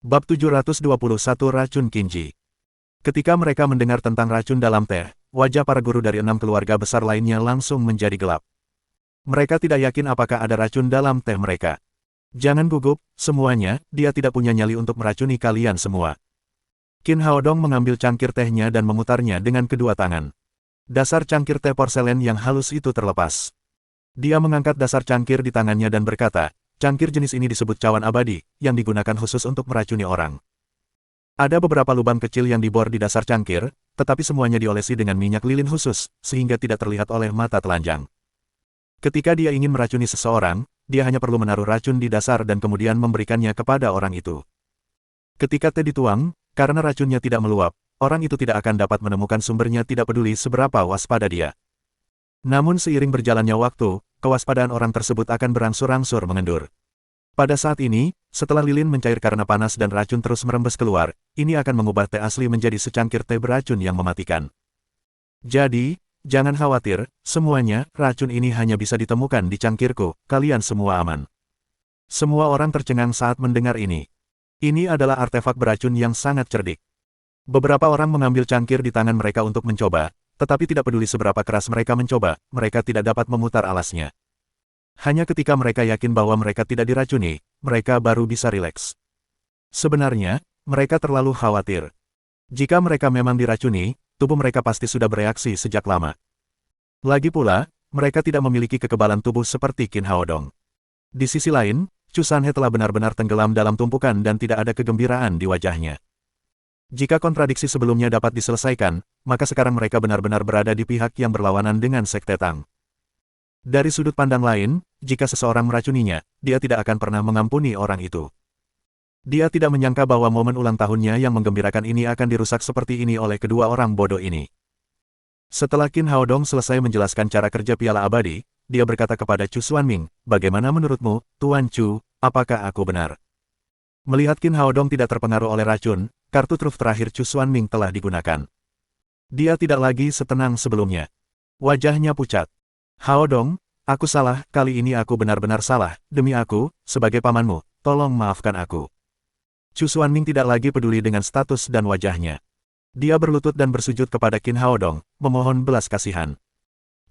Bab 721 Racun Qinji. Ketika mereka mendengar tentang racun dalam teh, wajah para guru dari 6 keluarga besar lainnya langsung menjadi gelap. Mereka tidak yakin apakah ada racun dalam teh mereka. Jangan gugup, semuanya, dia tidak punya nyali untuk meracuni kalian semua. Qin Haodong mengambil cangkir tehnya dan memutarnya dengan kedua tangan. Dasar cangkir teh porselen yang halus itu terlepas. Dia mengangkat dasar cangkir di tangannya dan berkata, cangkir jenis ini disebut cawan abadi, yang digunakan khusus untuk meracuni orang. Ada beberapa lubang kecil yang dibor di dasar cangkir, tetapi semuanya diolesi dengan minyak lilin khusus, sehingga tidak terlihat oleh mata telanjang. Ketika dia ingin meracuni seseorang, dia hanya perlu menaruh racun di dasar dan kemudian memberikannya kepada orang itu. Ketika teh dituang, karena racunnya tidak meluap, orang itu tidak akan dapat menemukan sumbernya tidak peduli seberapa waspada dia. Namun seiring berjalannya waktu, kewaspadaan orang tersebut akan berangsur-angsur mengendur. Pada saat ini, setelah lilin mencair karena panas dan racun terus merembes keluar, ini akan mengubah teh asli menjadi secangkir teh beracun yang mematikan. Jadi, jangan khawatir, semuanya, racun ini hanya bisa ditemukan di cangkirku, kalian semua aman. Semua orang tercengang saat mendengar ini. Ini adalah artefak beracun yang sangat cerdik. Beberapa orang mengambil cangkir di tangan mereka untuk mencoba, tetapi tidak peduli seberapa keras mereka mencoba, mereka tidak dapat memutar alasnya. Hanya ketika mereka yakin bahwa mereka tidak diracuni, mereka baru bisa rileks. Sebenarnya, mereka terlalu khawatir. Jika mereka memang diracuni, tubuh mereka pasti sudah bereaksi sejak lama. Lagi pula, mereka tidak memiliki kekebalan tubuh seperti Qin Haodong. Di sisi lain, Chu Sanhe telah benar-benar tenggelam dalam tumpukan dan tidak ada kegembiraan di wajahnya. Jika kontradiksi sebelumnya dapat diselesaikan, maka sekarang mereka benar-benar berada di pihak yang berlawanan dengan Sekte Tang. Dari sudut pandang lain, jika seseorang meracuninya, dia tidak akan pernah mengampuni orang itu. Dia tidak menyangka bahwa momen ulang tahunnya yang menggembirakan ini akan dirusak seperti ini oleh kedua orang bodoh ini. Setelah Qin Haodong selesai menjelaskan cara kerja piala abadi, dia berkata kepada Chu Xuanming, bagaimana menurutmu, Tuan Chu, apakah aku benar? Melihat Qin Haodong tidak terpengaruh oleh racun, kartu truf terakhir Chu Xuanming telah digunakan. Dia tidak lagi setenang sebelumnya. Wajahnya pucat. Haodong, aku salah, kali ini aku benar-benar salah, demi aku, sebagai pamanmu, tolong maafkan aku. Chu Xuanming tidak lagi peduli dengan status dan wajahnya. Dia berlutut dan bersujud kepada Qin Haodong, memohon belas kasihan.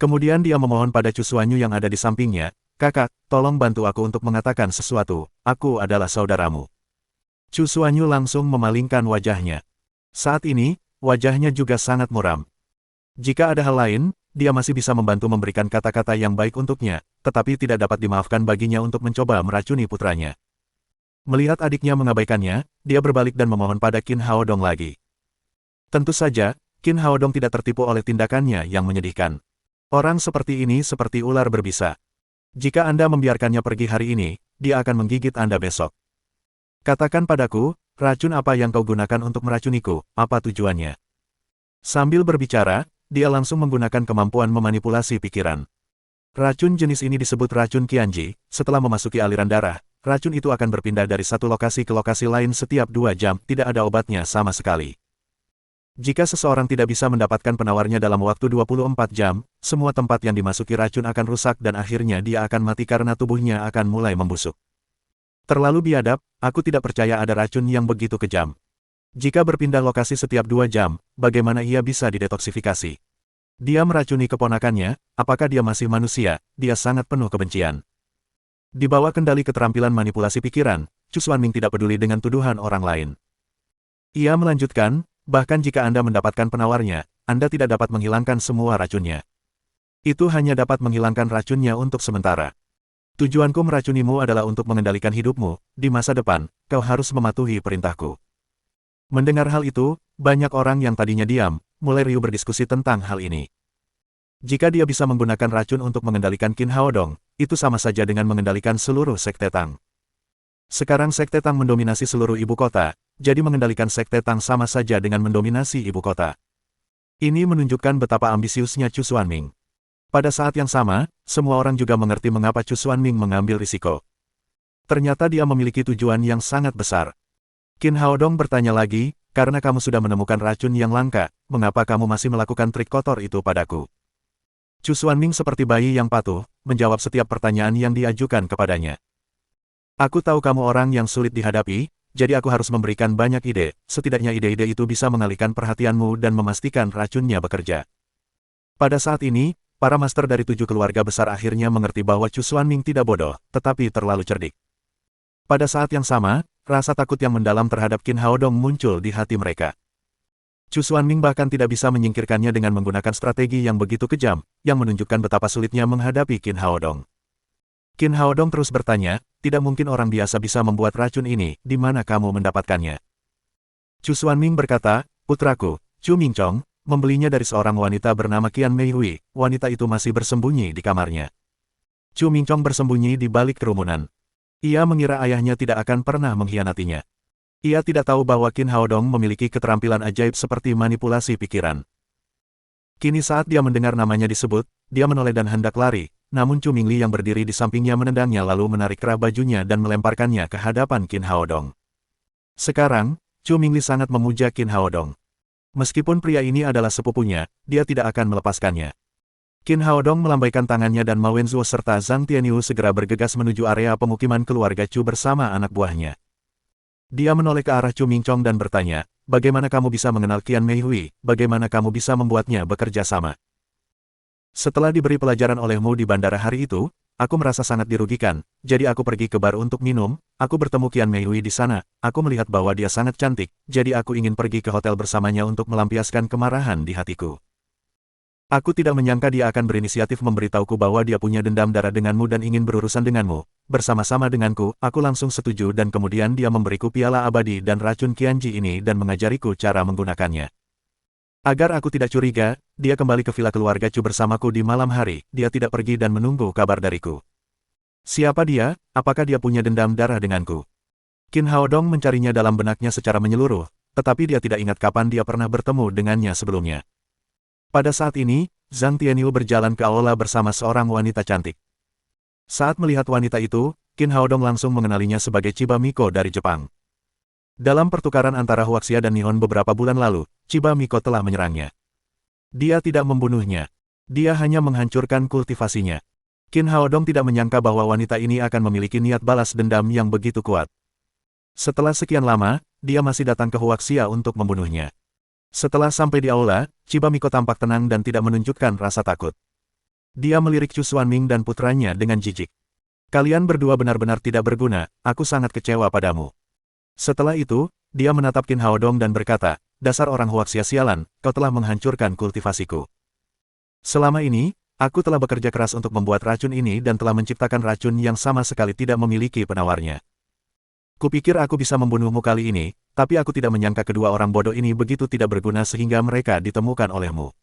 Kemudian dia memohon pada Chu Xuanyu yang ada di sampingnya, kakak, tolong bantu aku untuk mengatakan sesuatu, aku adalah saudaramu. Chu Xuanyu langsung memalingkan wajahnya. Saat ini, wajahnya juga sangat muram. Jika ada hal lain, dia masih bisa membantu memberikan kata-kata yang baik untuknya, tetapi tidak dapat dimaafkan baginya untuk mencoba meracuni putranya. Melihat adiknya mengabaikannya, dia berbalik dan memohon pada Qin Haodong lagi. Tentu saja, Qin Haodong tidak tertipu oleh tindakannya yang menyedihkan. Orang seperti ini seperti ular berbisa. Jika Anda membiarkannya pergi hari ini, dia akan menggigit Anda besok. Katakan padaku, racun apa yang kau gunakan untuk meracuniku, apa tujuannya? Sambil berbicara, dia langsung menggunakan kemampuan memanipulasi pikiran. Racun jenis ini disebut racun Qianji. Setelah memasuki aliran darah, racun itu akan berpindah dari satu lokasi ke lokasi lain setiap 2 jam, tidak ada obatnya sama sekali. Jika seseorang tidak bisa mendapatkan penawarnya dalam waktu 24 jam, semua tempat yang dimasuki racun akan rusak dan akhirnya dia akan mati karena tubuhnya akan mulai membusuk. Terlalu biadab, aku tidak percaya ada racun yang begitu kejam. Jika berpindah lokasi setiap 2 jam, bagaimana ia bisa didetoksifikasi? Dia meracuni keponakannya, apakah dia masih manusia? Dia sangat penuh kebencian. Di bawah kendali keterampilan manipulasi pikiran, Chu Xuanming tidak peduli dengan tuduhan orang lain. Ia melanjutkan, bahkan jika Anda mendapatkan penawarnya, Anda tidak dapat menghilangkan semua racunnya. Itu hanya dapat menghilangkan racunnya untuk sementara. Tujuanku meracunimu adalah untuk mengendalikan hidupmu, di masa depan, kau harus mematuhi perintahku. Mendengar hal itu, banyak orang yang tadinya diam, mulai riuh berdiskusi tentang hal ini. Jika dia bisa menggunakan racun untuk mengendalikan Qin Haodong, itu sama saja dengan mengendalikan seluruh Sekte Tang. Sekarang Sekte Tang mendominasi seluruh ibu kota, jadi mengendalikan Sekte Tang sama saja dengan mendominasi ibu kota. Ini menunjukkan betapa ambisiusnya Chu Xuanming. Pada saat yang sama, semua orang juga mengerti mengapa Chu Xuanming mengambil risiko. Ternyata dia memiliki tujuan yang sangat besar. Qin Haodong bertanya lagi, karena kamu sudah menemukan racun yang langka, mengapa kamu masih melakukan trik kotor itu padaku? Chu Xuanming seperti bayi yang patuh, menjawab setiap pertanyaan yang diajukan kepadanya. Aku tahu kamu orang yang sulit dihadapi, jadi aku harus memberikan banyak ide, setidaknya ide-ide itu bisa mengalihkan perhatianmu dan memastikan racunnya bekerja. Pada saat ini, para master dari 7 keluarga besar akhirnya mengerti bahwa Chu Xuanming tidak bodoh, tetapi terlalu cerdik. Pada saat yang sama, rasa takut yang mendalam terhadap Qin Haodong muncul di hati mereka. Chu Xuanming bahkan tidak bisa menyingkirkannya dengan menggunakan strategi yang begitu kejam, yang menunjukkan betapa sulitnya menghadapi Qin Haodong. Qin Haodong terus bertanya, tidak mungkin orang biasa bisa membuat racun ini, di mana kamu mendapatkannya? Chu Xuanming berkata, putraku, Chu Mingchong, membelinya dari seorang wanita bernama Qian Meihui, wanita itu masih bersembunyi di kamarnya. Chu Mingchong bersembunyi di balik kerumunan. Ia mengira ayahnya tidak akan pernah mengkhianatinya. Ia tidak tahu bahwa Qin Haodong memiliki keterampilan ajaib seperti manipulasi pikiran. Kini saat dia mendengar namanya disebut, dia menoleh dan hendak lari, namun Chu Mingli yang berdiri di sampingnya menendangnya lalu menarik kerah bajunya dan melemparkannya ke hadapan Qin Haodong. Sekarang, Chu Mingli sangat memuja Qin Haodong. Meskipun pria ini adalah sepupunya, dia tidak akan melepaskannya. Qin Haodong melambaikan tangannya dan Ma Wenzhuo serta Zhang Tianyu segera bergegas menuju area pemukiman keluarga Chu bersama anak buahnya. Dia menoleh ke arah Chu Mingchong dan bertanya, bagaimana kamu bisa mengenal Qian Meihui, bagaimana kamu bisa membuatnya bekerja sama? Setelah diberi pelajaran olehmu di bandara hari itu, aku merasa sangat dirugikan, jadi aku pergi ke bar untuk minum, aku bertemu Qian Meihui di sana, aku melihat bahwa dia sangat cantik, jadi aku ingin pergi ke hotel bersamanya untuk melampiaskan kemarahan di hatiku. Aku tidak menyangka dia akan berinisiatif memberitahuku bahwa dia punya dendam darah denganmu dan ingin berurusan denganmu. Bersama-sama denganku, aku langsung setuju dan kemudian dia memberiku piala abadi dan racun Qianji ini dan mengajariku cara menggunakannya. Agar aku tidak curiga, dia kembali ke villa keluarga Chu bersamaku di malam hari, dia tidak pergi dan menunggu kabar dariku. Siapa dia? Apakah dia punya dendam darah denganku? Qin Haodong mencarinya dalam benaknya secara menyeluruh, tetapi dia tidak ingat kapan dia pernah bertemu dengannya sebelumnya. Pada saat ini, Zhang Tianyu berjalan ke aula bersama seorang wanita cantik. Saat melihat wanita itu, Qin Haodong langsung mengenalinya sebagai Chiba Miko dari Jepang. Dalam pertukaran antara Huaxia dan Nihon beberapa bulan lalu, Chiba Miko telah menyerangnya. Dia tidak membunuhnya. Dia hanya menghancurkan kultivasinya. Qin Haodong tidak menyangka bahwa wanita ini akan memiliki niat balas dendam yang begitu kuat. Setelah sekian lama, dia masih datang ke Huaxia untuk membunuhnya. Setelah sampai di aula, Chiba Miko tampak tenang dan tidak menunjukkan rasa takut. Dia melirik Chu Xuanming dan putranya dengan jijik. Kalian berdua benar-benar tidak berguna, aku sangat kecewa padamu. Setelah itu, dia menatap Qin Haodong dan berkata, dasar orang Huaxia sialan, kau telah menghancurkan kultivasiku. Selama ini, aku telah bekerja keras untuk membuat racun ini dan telah menciptakan racun yang sama sekali tidak memiliki penawarnya. Kupikir aku bisa membunuhmu kali ini, tapi aku tidak menyangka kedua orang bodoh ini begitu tidak berguna sehingga mereka ditemukan olehmu.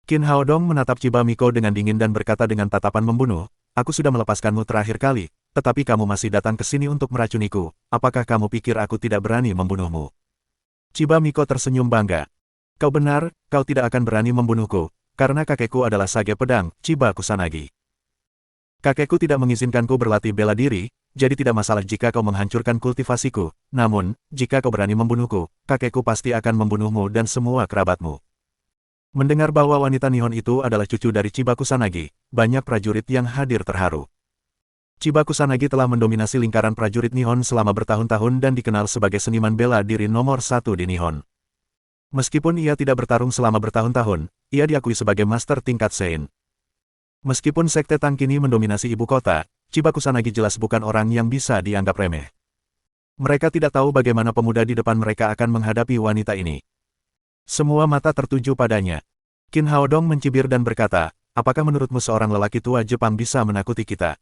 Qin Haodong menatap Chiba Miko dengan dingin dan berkata dengan tatapan membunuh, aku sudah melepaskanmu terakhir kali, tetapi kamu masih datang ke sini untuk meracuniku, apakah kamu pikir aku tidak berani membunuhmu? Chiba Miko tersenyum bangga. Kau benar, kau tidak akan berani membunuhku, karena kakekku adalah sage pedang, Chiba Kusanagi. Kakekku tidak mengizinkanku berlatih bela diri, jadi tidak masalah jika kau menghancurkan kultivasiku, namun, jika kau berani membunuhku, kakekku pasti akan membunuhmu dan semua kerabatmu. Mendengar bahwa wanita Nihon itu adalah cucu dari Chiba Kusanagi, banyak prajurit yang hadir terharu. Chiba Kusanagi telah mendominasi lingkaran prajurit Nihon selama bertahun-tahun dan dikenal sebagai seniman bela diri nomor 1 di Nihon. Meskipun ia tidak bertarung selama bertahun-tahun, ia diakui sebagai master tingkat Sein. Meskipun sekte Tang kini mendominasi ibu kota, Chiba Kusanagi jelas bukan orang yang bisa dianggap remeh. Mereka tidak tahu bagaimana pemuda di depan mereka akan menghadapi wanita ini. Semua mata tertuju padanya. Qin Haodong mencibir dan berkata, apakah menurutmu seorang lelaki tua Jepang bisa menakuti kita?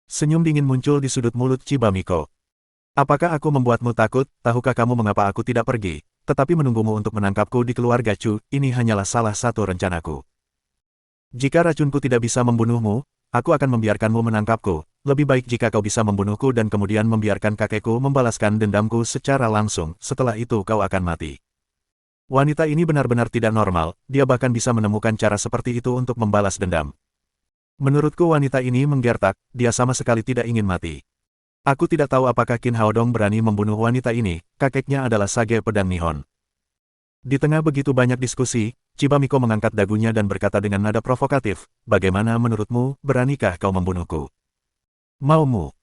Senyum dingin muncul di sudut mulut Chiba Miko. Apakah aku membuatmu takut? Tahukah kamu mengapa aku tidak pergi, tetapi menunggumu untuk menangkapku di keluarga Chu? Ini hanyalah salah satu rencanaku. Jika racunku tidak bisa membunuhmu, aku akan membiarkanmu menangkapku. Lebih baik jika kau bisa membunuhku dan kemudian membiarkan kakekku membalaskan dendamku secara langsung, setelah itu kau akan mati. Wanita ini benar-benar tidak normal, dia bahkan bisa menemukan cara seperti itu untuk membalas dendam. Menurutku wanita ini menggertak, dia sama sekali tidak ingin mati. Aku tidak tahu apakah Qin Haodong berani membunuh wanita ini, kakeknya adalah sage pedang Nihon. Di tengah begitu banyak diskusi, Chiba Miko mengangkat dagunya dan berkata dengan nada provokatif, bagaimana menurutmu, beranikah kau membunuhku? Maumu?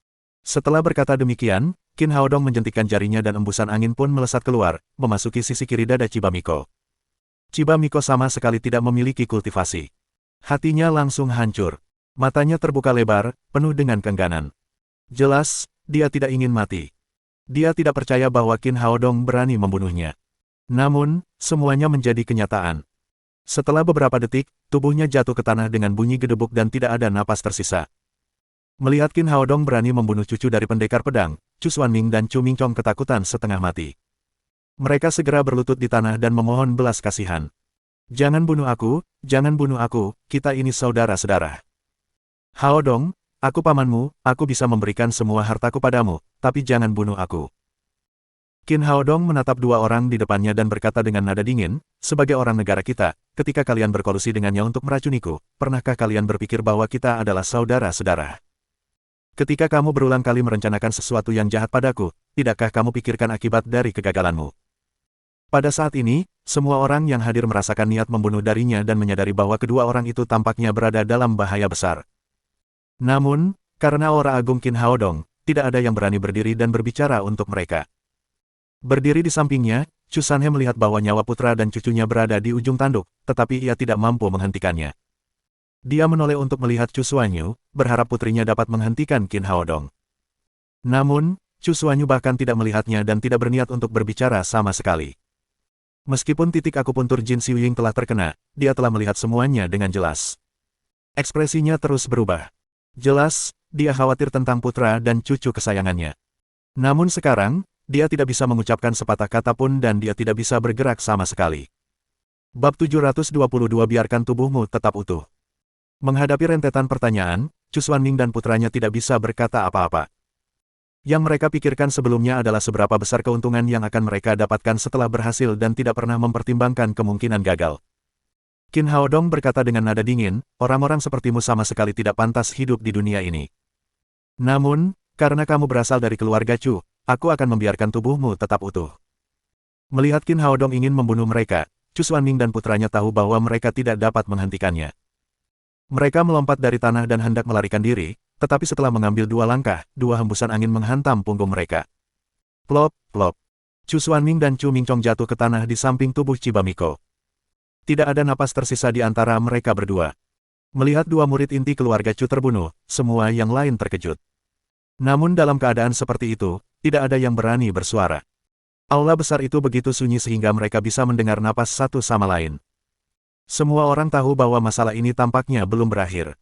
Setelah berkata demikian, Qin Haodong menjentikkan jarinya dan embusan angin pun melesat keluar, memasuki sisi kiri dada Chiba Miko. Chiba Miko sama sekali tidak memiliki kultivasi. Hatinya langsung hancur. Matanya terbuka lebar, penuh dengan keengganan. Jelas, dia tidak ingin mati. Dia tidak percaya bahwa Qin Haodong berani membunuhnya. Namun, semuanya menjadi kenyataan. Setelah beberapa detik, tubuhnya jatuh ke tanah dengan bunyi gedebuk dan tidak ada napas tersisa. Melihat Qin Haodong berani membunuh cucu dari pendekar pedang, Chu Xuanming dan Chu Mingchong ketakutan setengah mati. Mereka segera berlutut di tanah dan memohon belas kasihan. Jangan bunuh aku, kita ini saudara-saudara. Haodong, aku pamanmu, aku bisa memberikan semua hartaku padamu, tapi jangan bunuh aku. Qin Haodong menatap dua orang di depannya dan berkata dengan nada dingin, sebagai orang negara kita, ketika kalian berkolusi dengannya untuk meracuniku, pernahkah kalian berpikir bahwa kita adalah saudara-saudara? Ketika kamu berulang kali merencanakan sesuatu yang jahat padaku, tidakkah kamu pikirkan akibat dari kegagalanmu? Pada saat ini, semua orang yang hadir merasakan niat membunuh darinya dan menyadari bahwa kedua orang itu tampaknya berada dalam bahaya besar. Namun, karena aura agung Qin Haodong, tidak ada yang berani berdiri dan berbicara untuk mereka. Berdiri di sampingnya, Chu Sanhe melihat bahwa nyawa putra dan cucunya berada di ujung tanduk, tetapi ia tidak mampu menghentikannya. Dia menoleh untuk melihat Chu Xuanyu, berharap putrinya dapat menghentikan Qin Haodong. Namun, Chu Xuanyu bahkan tidak melihatnya dan tidak berniat untuk berbicara sama sekali. Meskipun titik akupuntur Jin Xiuying telah terkena, dia telah melihat semuanya dengan jelas. Ekspresinya terus berubah. Jelas, dia khawatir tentang putra dan cucu kesayangannya. Namun sekarang, dia tidak bisa mengucapkan sepatah kata pun dan dia tidak bisa bergerak sama sekali. Bab 722 biarkan tubuhmu tetap utuh. Menghadapi rentetan pertanyaan, Chu Xuanming dan putranya tidak bisa berkata apa-apa. Yang mereka pikirkan sebelumnya adalah seberapa besar keuntungan yang akan mereka dapatkan setelah berhasil dan tidak pernah mempertimbangkan kemungkinan gagal. Qin Haodong berkata dengan nada dingin, orang-orang sepertimu sama sekali tidak pantas hidup di dunia ini. Namun, karena kamu berasal dari keluarga Chu, aku akan membiarkan tubuhmu tetap utuh. Melihat Qin Haodong ingin membunuh mereka, Chu Xuanming dan putranya tahu bahwa mereka tidak dapat menghentikannya. Mereka melompat dari tanah dan hendak melarikan diri, tetapi setelah mengambil dua langkah, dua hembusan angin menghantam punggung mereka. Plop, plop. Chu Xuanming dan Chu Mingchong jatuh ke tanah di samping tubuh Chiba Miko. Tidak ada napas tersisa di antara mereka berdua. Melihat dua murid inti keluarga Chu terbunuh, semua yang lain terkejut. Namun dalam keadaan seperti itu, tidak ada yang berani bersuara. Aula besar itu begitu sunyi sehingga mereka bisa mendengar napas satu sama lain. Semua orang tahu bahwa masalah ini tampaknya belum berakhir.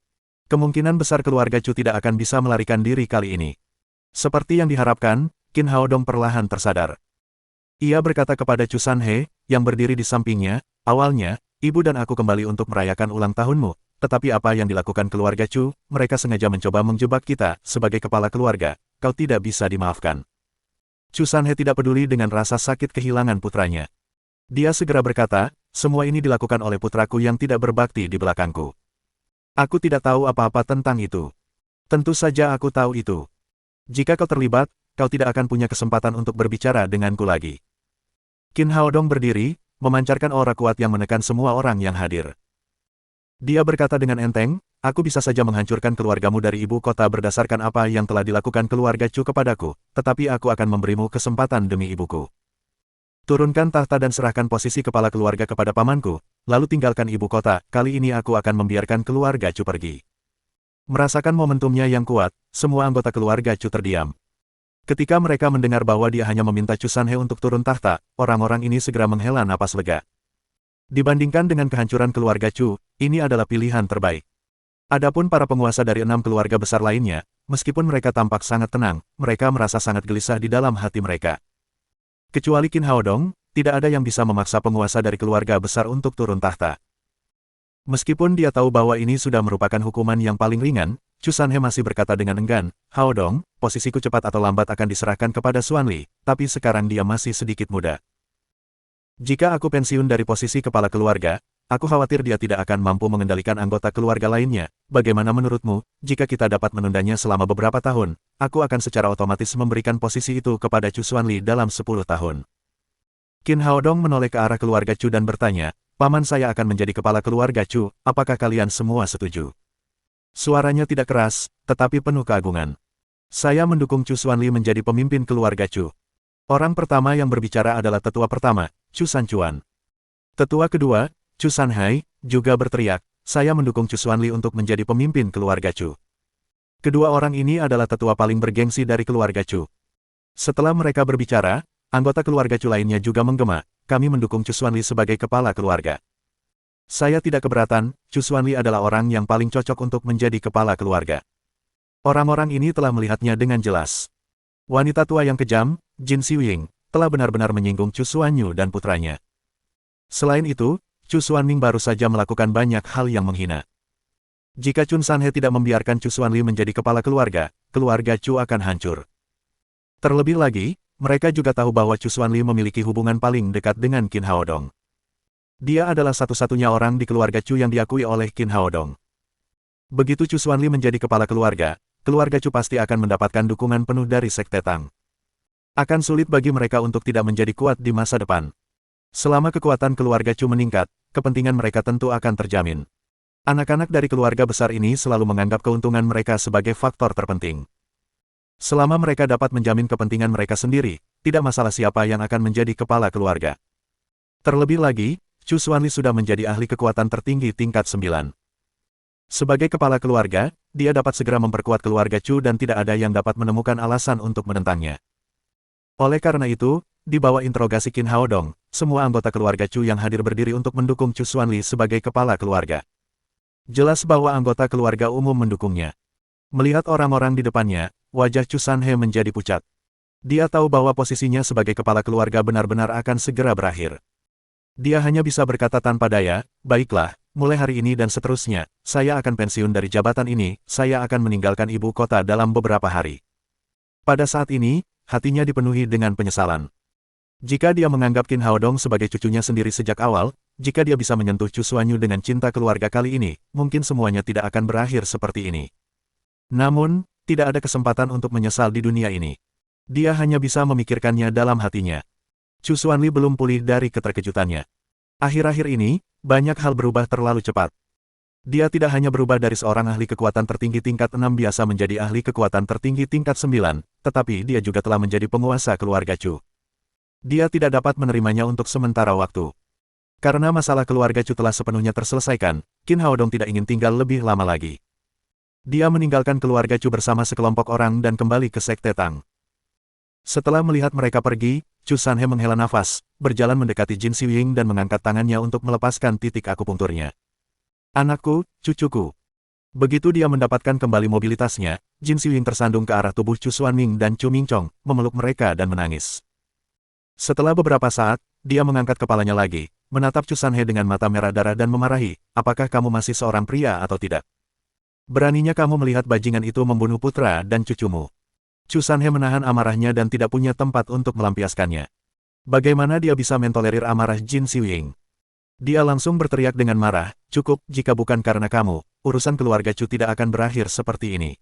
Kemungkinan besar keluarga Chu tidak akan bisa melarikan diri kali ini. Seperti yang diharapkan, Qin Haodong perlahan tersadar. Ia berkata kepada Chu Sanhe, yang berdiri di sampingnya, awalnya, ibu dan aku kembali untuk merayakan ulang tahunmu, tetapi apa yang dilakukan keluarga Chu, mereka sengaja mencoba menjebak kita, sebagai kepala keluarga, kau tidak bisa dimaafkan. Chu Sanhe tidak peduli dengan rasa sakit kehilangan putranya. Dia segera berkata, semua ini dilakukan oleh putraku yang tidak berbakti di belakangku. Aku tidak tahu apa-apa tentang itu. Tentu saja aku tahu itu. Jika kau terlibat, kau tidak akan punya kesempatan untuk berbicara denganku lagi. Qin Haodong berdiri, memancarkan aura kuat yang menekan semua orang yang hadir. Dia berkata dengan enteng, aku bisa saja menghancurkan keluargamu dari ibu kota berdasarkan apa yang telah dilakukan keluarga Chu kepadaku, tetapi aku akan memberimu kesempatan demi ibuku. Turunkan tahta dan serahkan posisi kepala keluarga kepada pamanku, lalu tinggalkan ibu kota, kali ini aku akan membiarkan keluarga Chu pergi. Merasakan momentumnya yang kuat, semua anggota keluarga Chu terdiam. Ketika mereka mendengar bahwa dia hanya meminta Chu Sanhe untuk turun tahta, orang-orang ini segera menghela napas lega. Dibandingkan dengan kehancuran keluarga Chu, ini adalah pilihan terbaik. Adapun para penguasa dari 6 keluarga besar lainnya, meskipun mereka tampak sangat tenang, mereka merasa sangat gelisah di dalam hati mereka. Kecuali Qin Haodong, tidak ada yang bisa memaksa penguasa dari keluarga besar untuk turun tahta. Meskipun dia tahu bahwa ini sudah merupakan hukuman yang paling ringan, Chu Sanhe masih berkata dengan enggan, Haodong, posisiku cepat atau lambat akan diserahkan kepada Xuanli, tapi sekarang dia masih sedikit muda. Jika aku pensiun dari posisi kepala keluarga, aku khawatir dia tidak akan mampu mengendalikan anggota keluarga lainnya. Bagaimana menurutmu, jika kita dapat menundanya selama beberapa tahun, aku akan secara otomatis memberikan posisi itu kepada Chu Xuanli dalam 10 tahun. Qin Haodong menoleh ke arah keluarga Chu dan bertanya, paman saya akan menjadi kepala keluarga Chu, apakah kalian semua setuju? Suaranya tidak keras, tetapi penuh keagungan. Saya mendukung Chu Xuanli menjadi pemimpin keluarga Chu. Orang pertama yang berbicara adalah tetua pertama, Chu Sanchuan. Tetua kedua, Chu Sanhai, juga berteriak, saya mendukung Chu Xuanli untuk menjadi pemimpin keluarga Chu. Kedua orang ini adalah tetua paling bergengsi dari keluarga Chu. Setelah mereka berbicara, anggota keluarga Chu lainnya juga menggema, kami mendukung Chu Xuanli sebagai kepala keluarga. Saya tidak keberatan, Chu Xuanli adalah orang yang paling cocok untuk menjadi kepala keluarga. Orang-orang ini telah melihatnya dengan jelas. Wanita tua yang kejam, Jin Xiuying, telah benar-benar menyinggung Chu Xuanyu dan putranya. Selain itu, Chu Xuanming baru saja melakukan banyak hal yang menghina. Jika Chun Sanhe tidak membiarkan Chu Xuanli menjadi kepala keluarga Chu akan hancur. Terlebih lagi, mereka juga tahu bahwa Chu Xuanli memiliki hubungan paling dekat dengan Qin Haodong. Dia adalah satu-satunya orang di keluarga Chu yang diakui oleh Qin Haodong. Begitu Chu Xuanli menjadi kepala keluarga Chu pasti akan mendapatkan dukungan penuh dari Sekte Tang. Akan sulit bagi mereka untuk tidak menjadi kuat di masa depan. Selama kekuatan keluarga Chu meningkat, kepentingan mereka tentu akan terjamin. Anak-anak dari keluarga besar ini selalu menganggap keuntungan mereka sebagai faktor terpenting. Selama mereka dapat menjamin kepentingan mereka sendiri, tidak masalah siapa yang akan menjadi kepala keluarga. Terlebih lagi, Chu Xuanli sudah menjadi ahli kekuatan tertinggi tingkat 9. Sebagai kepala keluarga, dia dapat segera memperkuat keluarga Chu dan tidak ada yang dapat menemukan alasan untuk menentangnya. Oleh karena itu, di bawah interogasi Qin Haodong, semua anggota keluarga Chu yang hadir berdiri untuk mendukung Chu Xuanli sebagai kepala keluarga. Jelas bahwa anggota keluarga umum mendukungnya. Melihat orang-orang di depannya, wajah Chu Sanhe menjadi pucat. Dia tahu bahwa posisinya sebagai kepala keluarga benar-benar akan segera berakhir. Dia hanya bisa berkata tanpa daya, baiklah, mulai hari ini dan seterusnya, saya akan pensiun dari jabatan ini, saya akan meninggalkan ibu kota dalam beberapa hari. Pada saat ini, hatinya dipenuhi dengan penyesalan. Jika dia menganggap Qin Haodong sebagai cucunya sendiri sejak awal, jika dia bisa menyentuh Chu Xuanyu dengan cinta keluarga kali ini, mungkin semuanya tidak akan berakhir seperti ini. Namun, tidak ada kesempatan untuk menyesal di dunia ini. Dia hanya bisa memikirkannya dalam hatinya. Chu Xuanli belum pulih dari keterkejutannya. Akhir-akhir ini, banyak hal berubah terlalu cepat. Dia tidak hanya berubah dari seorang ahli kekuatan tertinggi tingkat 6 biasa menjadi ahli kekuatan tertinggi tingkat 9, tetapi dia juga telah menjadi penguasa keluarga Chu. Dia tidak dapat menerimanya untuk sementara waktu. Karena masalah keluarga Chu telah sepenuhnya terselesaikan, Qin Haodong tidak ingin tinggal lebih lama lagi. Dia meninggalkan keluarga Chu bersama sekelompok orang dan kembali ke Sekte Tang. Setelah melihat mereka pergi, Chu Sanhe menghela nafas, berjalan mendekati Jin Xiuying dan mengangkat tangannya untuk melepaskan titik akupunkturnya. Anakku, cucuku. Begitu dia mendapatkan kembali mobilitasnya, Jin Xiuying tersandung ke arah tubuh Chu Xuanming dan Chu Mingchong, memeluk mereka dan menangis. Setelah beberapa saat, dia mengangkat kepalanya lagi, menatap Chu Sanhe dengan mata merah darah dan memarahi, apakah kamu masih seorang pria atau tidak? Beraninya kamu melihat bajingan itu membunuh putra dan cucumu. Chu Sanhe menahan amarahnya dan tidak punya tempat untuk melampiaskannya. Bagaimana dia bisa mentolerir amarah Jin Xiuying? Dia langsung berteriak dengan marah, cukup, jika bukan karena kamu, urusan keluarga Chu tidak akan berakhir seperti ini.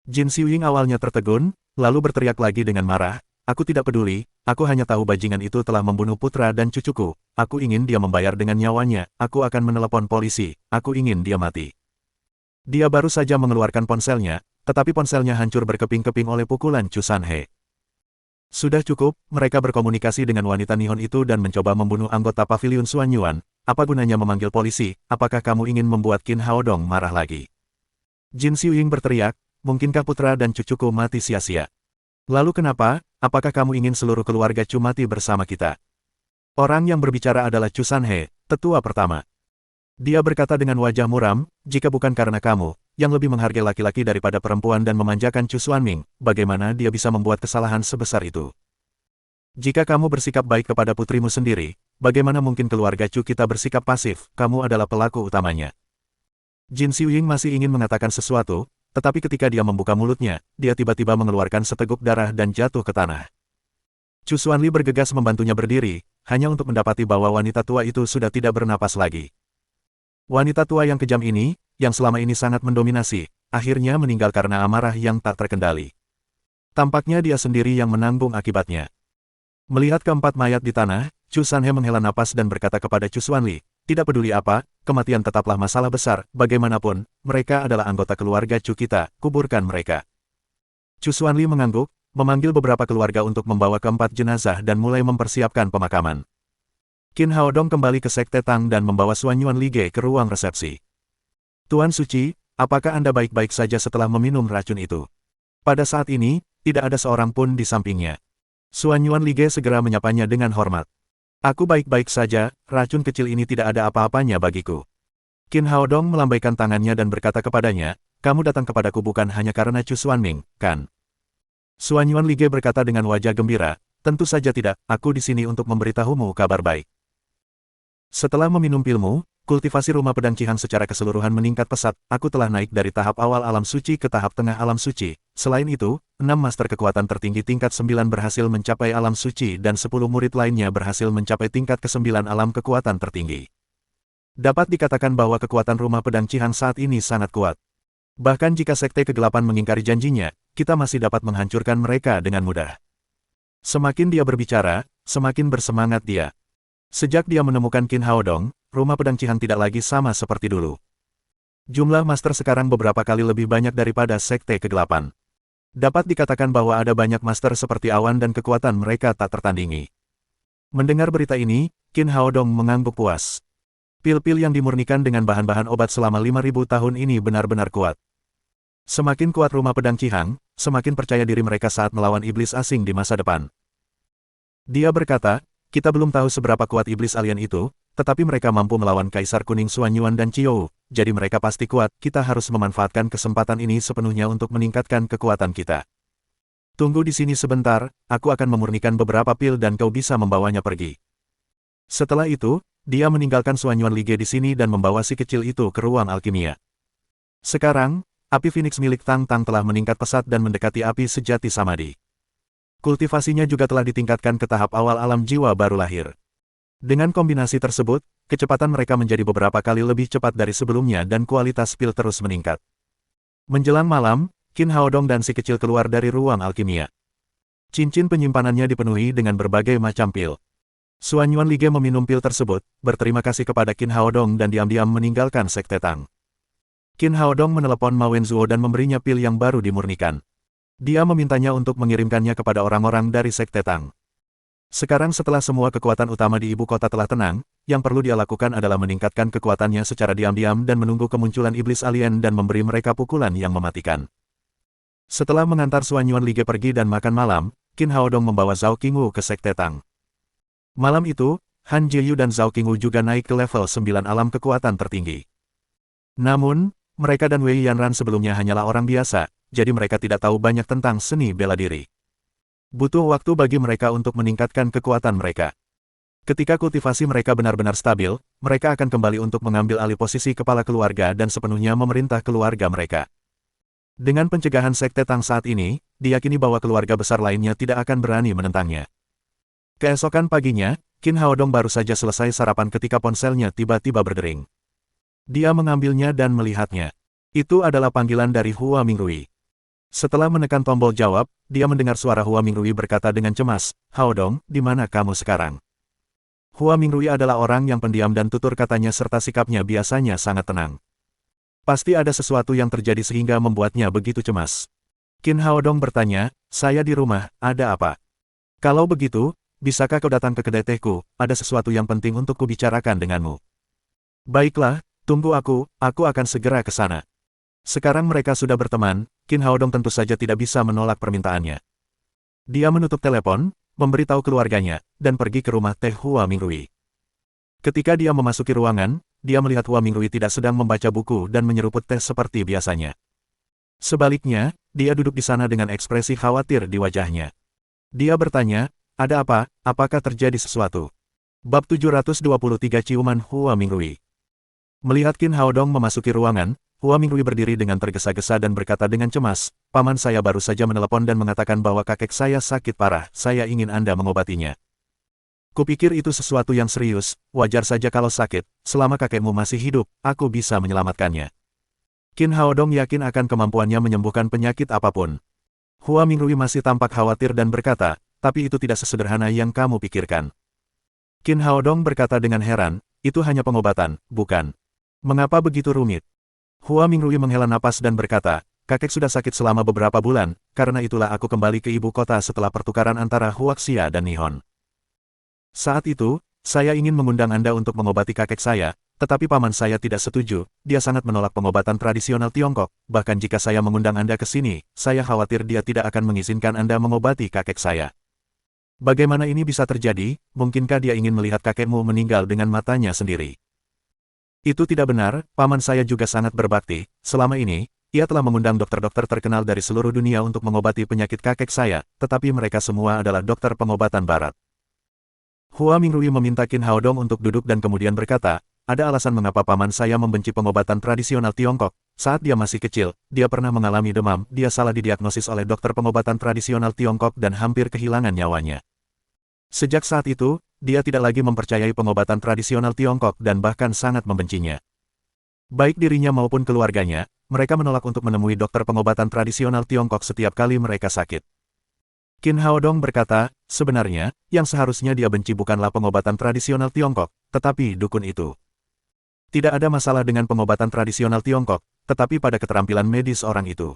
Jin Xiuying awalnya tertegun, lalu berteriak lagi dengan marah, aku tidak peduli, aku hanya tahu bajingan itu telah membunuh putra dan cucuku, aku ingin dia membayar dengan nyawanya, aku akan menelepon polisi, aku ingin dia mati. Dia baru saja mengeluarkan ponselnya, tetapi ponselnya hancur berkeping-keping oleh pukulan Chu Sanhe. Sudah cukup, mereka berkomunikasi dengan wanita Nihon itu dan mencoba membunuh anggota pavilion Xuanyuan. Apa gunanya memanggil polisi, apakah kamu ingin membuat Qin Haodong marah lagi? Jin Xiuying berteriak, mungkinkah putra dan cucuku mati sia-sia? Lalu kenapa, apakah kamu ingin seluruh keluarga Chu mati bersama kita? Orang yang berbicara adalah Chu Sanhe, tetua pertama. Dia berkata dengan wajah muram, jika bukan karena kamu, yang lebih menghargai laki-laki daripada perempuan dan memanjakan Chu Xuanming, bagaimana dia bisa membuat kesalahan sebesar itu? Jika kamu bersikap baik kepada putrimu sendiri, bagaimana mungkin keluarga Chu kita bersikap pasif, kamu adalah pelaku utamanya. Jin Xiuying masih ingin mengatakan sesuatu, tetapi ketika dia membuka mulutnya, dia tiba-tiba mengeluarkan seteguk darah dan jatuh ke tanah. Chu Xuanli bergegas membantunya berdiri, hanya untuk mendapati bahwa wanita tua itu sudah tidak bernapas lagi. Wanita tua yang kejam ini, yang selama ini sangat mendominasi, akhirnya meninggal karena amarah yang tak terkendali. Tampaknya dia sendiri yang menanggung akibatnya. Melihat keempat mayat di tanah, Chu Sanhe menghela napas dan berkata kepada Chu Xuanli, tidak peduli apa, kematian tetaplah masalah besar, bagaimanapun, mereka adalah anggota keluarga Chu kita, kuburkan mereka. Chu Xuanli mengangguk, memanggil beberapa keluarga untuk membawa keempat jenazah dan mulai mempersiapkan pemakaman. Qin Haodong kembali ke Sekte Tang dan membawa Xuanyuan Lige ke ruang resepsi. Tuan Suci, apakah Anda baik-baik saja setelah meminum racun itu? Pada saat ini, tidak ada seorang pun di sampingnya. Xuanyuan Lige segera menyapanya dengan hormat. Aku baik-baik saja, racun kecil ini tidak ada apa-apanya bagiku. Qin Haodong melambaikan tangannya dan berkata kepadanya, kamu datang kepadaku bukan hanya karena Chu Xuanming, kan? Xuanyuan Lige berkata dengan wajah gembira, tentu saja tidak, aku di sini untuk memberitahumu kabar baik. Setelah meminum pilmu, kultivasi rumah pedang Qihang secara keseluruhan meningkat pesat, aku telah naik dari tahap awal alam suci ke tahap tengah alam suci. Selain itu, 6 master kekuatan tertinggi tingkat 9 berhasil mencapai alam suci dan 10 murid lainnya berhasil mencapai tingkat ke-9 alam kekuatan tertinggi. Dapat dikatakan bahwa kekuatan rumah pedang Qihang saat ini sangat kuat. Bahkan jika Sekte Kegelapan mengingkari janjinya, kita masih dapat menghancurkan mereka dengan mudah. Semakin dia berbicara, semakin bersemangat dia. Sejak dia menemukan Qin Haodong, rumah pedang Qihang tidak lagi sama seperti dulu. Jumlah master sekarang beberapa kali lebih banyak daripada Sekte Kegelapan. Dapat dikatakan bahwa ada banyak master seperti awan dan kekuatan mereka tak tertandingi. Mendengar berita ini, Qin Haodong mengangguk puas. Pil-pil yang dimurnikan dengan bahan-bahan obat selama 5.000 tahun ini benar-benar kuat. Semakin kuat rumah pedang Qihang, semakin percaya diri mereka saat melawan iblis asing di masa depan. Dia berkata, kita belum tahu seberapa kuat iblis alien itu, tetapi mereka mampu melawan Kaisar Kuning Xuanyuan dan Qiou, jadi mereka pasti kuat, kita harus memanfaatkan kesempatan ini sepenuhnya untuk meningkatkan kekuatan kita. Tunggu di sini sebentar, aku akan memurnikan beberapa pil dan kau bisa membawanya pergi. Setelah itu, dia meninggalkan Xuanyuan Lige di sini dan membawa si kecil itu ke ruang alkimia. Sekarang, api Phoenix milik Tang Tang telah meningkat pesat dan mendekati api sejati Samadhi. Kultivasinya juga telah ditingkatkan ke tahap awal alam jiwa baru lahir. Dengan kombinasi tersebut, kecepatan mereka menjadi beberapa kali lebih cepat dari sebelumnya dan kualitas pil terus meningkat. Menjelang malam, Qin Haodong dan si kecil keluar dari ruang alkimia. Cincin penyimpanannya dipenuhi dengan berbagai macam pil. Xuanyuan Lige meminum pil tersebut, berterima kasih kepada Qin Haodong dan diam-diam meninggalkan Sekte Tang. Qin Haodong menelepon Ma Wenzuo dan memberinya pil yang baru dimurnikan. Dia memintanya untuk mengirimkannya kepada orang-orang dari Sekte Tang. Sekarang setelah semua kekuatan utama di ibu kota telah tenang, yang perlu dia lakukan adalah meningkatkan kekuatannya secara diam-diam dan menunggu kemunculan iblis alien dan memberi mereka pukulan yang mematikan. Setelah mengantar Xuanyuan Lige pergi dan makan malam, Qin Haodong membawa Zhao Qingwu ke Sekte Tang. Malam itu, Han Jiyu dan Zhao Qingwu juga naik ke level 9 alam kekuatan tertinggi. Namun, mereka dan Wei Yanran sebelumnya hanyalah orang biasa, jadi mereka tidak tahu banyak tentang seni bela diri. Butuh waktu bagi mereka untuk meningkatkan kekuatan mereka. Ketika kultivasi mereka benar-benar stabil, mereka akan kembali untuk mengambil alih posisi kepala keluarga dan sepenuhnya memerintah keluarga mereka. Dengan pencegahan Sekte Tang saat ini, diyakini bahwa keluarga besar lainnya tidak akan berani menentangnya. Keesokan paginya, Qin Haodong baru saja selesai sarapan ketika ponselnya tiba-tiba berdering. Dia mengambilnya dan melihatnya. Itu adalah panggilan dari Hua Mingrui. Setelah menekan tombol jawab, dia mendengar suara Hua Mingrui berkata dengan cemas, Haodong, di mana kamu sekarang? Hua Mingrui adalah orang yang pendiam dan tutur katanya serta sikapnya biasanya sangat tenang. Pasti ada sesuatu yang terjadi sehingga membuatnya begitu cemas. Qin Haodong bertanya, saya di rumah, ada apa? Kalau begitu, bisakah kau datang ke kedai tehku, ada sesuatu yang penting untuk kubicarakan denganmu. Baiklah, tunggu aku akan segera ke sana. Sekarang mereka sudah berteman, Qin Haodong tentu saja tidak bisa menolak permintaannya. Dia menutup telepon, memberitahu keluarganya, dan pergi ke rumah teh Hua Mingrui. Ketika dia memasuki ruangan, dia melihat Hua Mingrui tidak sedang membaca buku dan menyeruput teh seperti biasanya. Sebaliknya, dia duduk di sana dengan ekspresi khawatir di wajahnya. Dia bertanya, ada apa, apakah terjadi sesuatu? Bab 723 Ciuman Hua Mingrui. Melihat Qin Haodong memasuki ruangan, Hua Mingrui berdiri dengan tergesa-gesa dan berkata dengan cemas, paman saya baru saja menelepon dan mengatakan bahwa kakek saya sakit parah, saya ingin Anda mengobatinya. Kupikir itu sesuatu yang serius, wajar saja kalau sakit, selama kakekmu masih hidup, aku bisa menyelamatkannya. Qin Haodong yakin akan kemampuannya menyembuhkan penyakit apapun. Hua Mingrui masih tampak khawatir dan berkata, tapi itu tidak sesederhana yang kamu pikirkan. Qin Haodong berkata dengan heran, itu hanya pengobatan, bukan? Mengapa begitu rumit? Hua Mingrui menghela napas dan berkata, kakek sudah sakit selama beberapa bulan, karena itulah aku kembali ke ibu kota setelah pertukaran antara Huaxia dan Nihon. Saat itu, saya ingin mengundang Anda untuk mengobati kakek saya, tetapi paman saya tidak setuju, dia sangat menolak pengobatan tradisional Tiongkok, bahkan jika saya mengundang Anda ke sini, saya khawatir dia tidak akan mengizinkan Anda mengobati kakek saya. Bagaimana ini bisa terjadi? Mungkinkah dia ingin melihat kakekmu meninggal dengan matanya sendiri? Itu tidak benar, paman saya juga sangat berbakti. Selama ini, ia telah mengundang dokter-dokter terkenal dari seluruh dunia untuk mengobati penyakit kakek saya, tetapi mereka semua adalah dokter pengobatan barat. Hua Mingrui meminta Qin Haodong untuk duduk dan kemudian berkata, ada alasan mengapa paman saya membenci pengobatan tradisional Tiongkok. Saat dia masih kecil, dia pernah mengalami demam, dia salah didiagnosis oleh dokter pengobatan tradisional Tiongkok dan hampir kehilangan nyawanya. Sejak saat itu, dia tidak lagi mempercayai pengobatan tradisional Tiongkok dan bahkan sangat membencinya. Baik dirinya maupun keluarganya, mereka menolak untuk menemui dokter pengobatan tradisional Tiongkok setiap kali mereka sakit. Qin Haodong berkata, sebenarnya, yang seharusnya dia benci bukanlah pengobatan tradisional Tiongkok, tetapi dukun itu. Tidak ada masalah dengan pengobatan tradisional Tiongkok, tetapi pada keterampilan medis orang itu.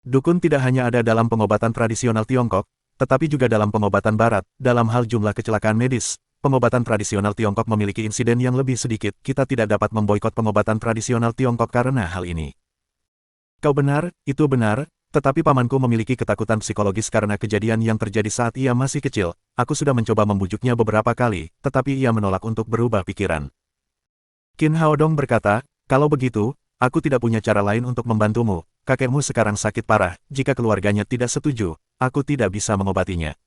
Dukun tidak hanya ada dalam pengobatan tradisional Tiongkok, tetapi juga dalam pengobatan barat. Dalam hal jumlah kecelakaan medis, pengobatan tradisional Tiongkok memiliki insiden yang lebih sedikit. Kita tidak dapat memboikot pengobatan tradisional Tiongkok karena hal ini. Kau benar, itu benar, tetapi pamanku memiliki ketakutan psikologis karena kejadian yang terjadi saat ia masih kecil. Aku sudah mencoba membujuknya beberapa kali, tetapi ia menolak untuk berubah pikiran. Qin Haodong berkata, kalau begitu, aku tidak punya cara lain untuk membantumu. Kakekmu sekarang sakit parah, jika keluarganya tidak setuju, aku tidak bisa mengobatinya.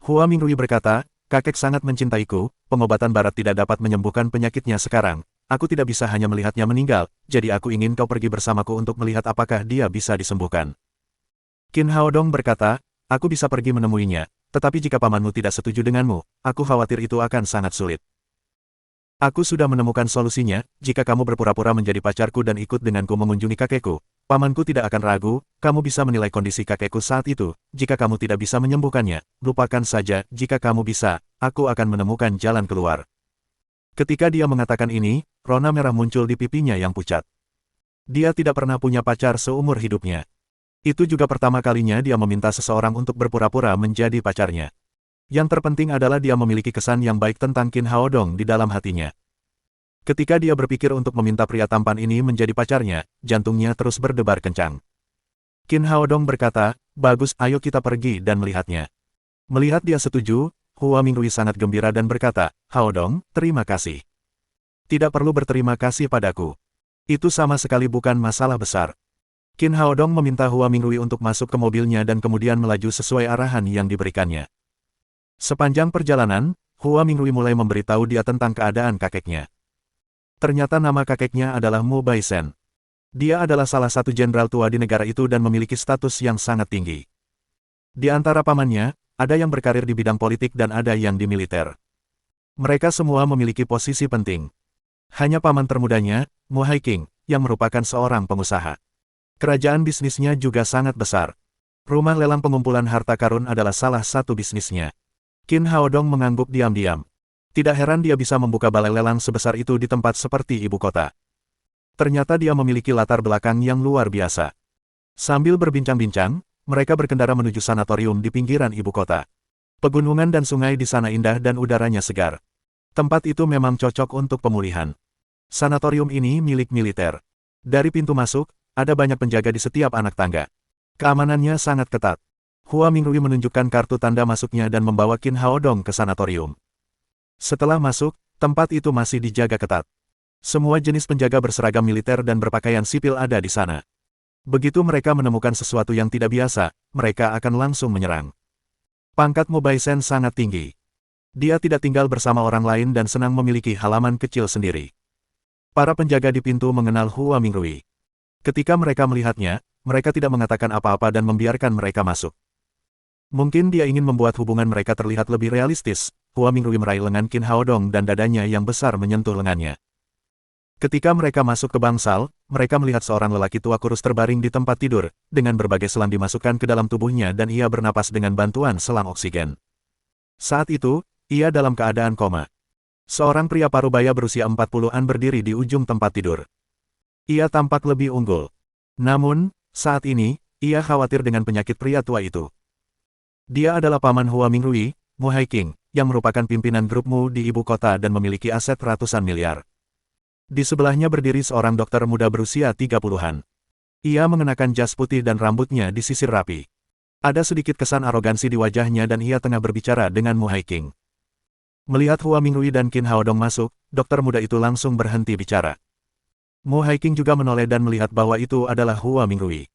Hua Mingrui berkata, kakek sangat mencintaiku, pengobatan barat tidak dapat menyembuhkan penyakitnya sekarang. Aku tidak bisa hanya melihatnya meninggal, jadi aku ingin kau pergi bersamaku untuk melihat apakah dia bisa disembuhkan. Qin Haodong berkata, aku bisa pergi menemuinya, tetapi jika pamanmu tidak setuju denganmu, aku khawatir itu akan sangat sulit. Aku sudah menemukan solusinya, jika kamu berpura-pura menjadi pacarku dan ikut denganku mengunjungi kakekku, pamanku tidak akan ragu, kamu bisa menilai kondisi kakekku saat itu, jika kamu tidak bisa menyembuhkannya, lupakan saja, jika kamu bisa, aku akan menemukan jalan keluar. Ketika dia mengatakan ini, rona merah muncul di pipinya yang pucat. Dia tidak pernah punya pacar seumur hidupnya. Itu juga pertama kalinya dia meminta seseorang untuk berpura-pura menjadi pacarnya. Yang terpenting adalah dia memiliki kesan yang baik tentang Qin Haodong di dalam hatinya. Ketika dia berpikir untuk meminta pria tampan ini menjadi pacarnya, jantungnya terus berdebar kencang. Qin Haodong berkata, bagus, ayo kita pergi dan melihatnya. Melihat dia setuju, Hua Mingrui sangat gembira dan berkata, Haodong, terima kasih. Tidak perlu berterima kasih padaku. Itu sama sekali bukan masalah besar. Qin Haodong meminta Hua Mingrui untuk masuk ke mobilnya dan kemudian melaju sesuai arahan yang diberikannya. Sepanjang perjalanan, Hua Mingrui mulai memberitahu dia tentang keadaan kakeknya. Ternyata nama kakeknya adalah Mu Baisen. Dia adalah salah satu jenderal tua di negara itu dan memiliki status yang sangat tinggi. Di antara pamannya, ada yang berkarir di bidang politik dan ada yang di militer. Mereka semua memiliki posisi penting. Hanya paman termudanya, Mu Haiking, yang merupakan seorang pengusaha. Kerajaan bisnisnya juga sangat besar. Rumah lelang pengumpulan harta karun adalah salah satu bisnisnya. Qin Haodong mengangguk diam-diam. Tidak heran dia bisa membuka balai lelang sebesar itu di tempat seperti ibu kota. Ternyata dia memiliki latar belakang yang luar biasa. Sambil berbincang-bincang, mereka berkendara menuju sanatorium di pinggiran ibu kota. Pegunungan dan sungai di sana indah dan udaranya segar. Tempat itu memang cocok untuk pemulihan. Sanatorium ini milik militer. Dari pintu masuk, ada banyak penjaga di setiap anak tangga. Keamanannya sangat ketat. Hua Mingrui menunjukkan kartu tanda masuknya dan membawa Qin Haodong ke sanatorium. Setelah masuk, tempat itu masih dijaga ketat. Semua jenis penjaga berseragam militer dan berpakaian sipil ada di sana. Begitu mereka menemukan sesuatu yang tidak biasa, mereka akan langsung menyerang. Pangkat Mu Baisen sangat tinggi. Dia tidak tinggal bersama orang lain dan senang memiliki halaman kecil sendiri. Para penjaga di pintu mengenal Hua Mingrui. Ketika mereka melihatnya, mereka tidak mengatakan apa-apa dan membiarkan mereka masuk. Mungkin dia ingin membuat hubungan mereka terlihat lebih realistis. Hua Mingrui meraih lengan Qin Haodong dan dadanya yang besar menyentuh lengannya. Ketika mereka masuk ke bangsal, mereka melihat seorang lelaki tua kurus terbaring di tempat tidur, dengan berbagai selang dimasukkan ke dalam tubuhnya dan ia bernapas dengan bantuan selang oksigen. Saat itu, ia dalam keadaan koma. Seorang pria parubaya berusia 40-an berdiri di ujung tempat tidur. Ia tampak lebih unggul. Namun, saat ini, ia khawatir dengan penyakit pria tua itu. Dia adalah paman Hua Mingrui, Mu Haiqing, yang merupakan pimpinan grup Mu di ibu kota dan memiliki aset ratusan miliar. Di sebelahnya berdiri seorang dokter muda berusia 30-an. Ia mengenakan jas putih dan rambutnya disisir rapi. Ada sedikit kesan arogansi di wajahnya dan ia tengah berbicara dengan Mu Haiqing. Melihat Hua Mingrui dan Qin Haodong masuk, dokter muda itu langsung berhenti bicara. Mu Haiqing juga menoleh dan melihat bahwa itu adalah Hua Mingrui.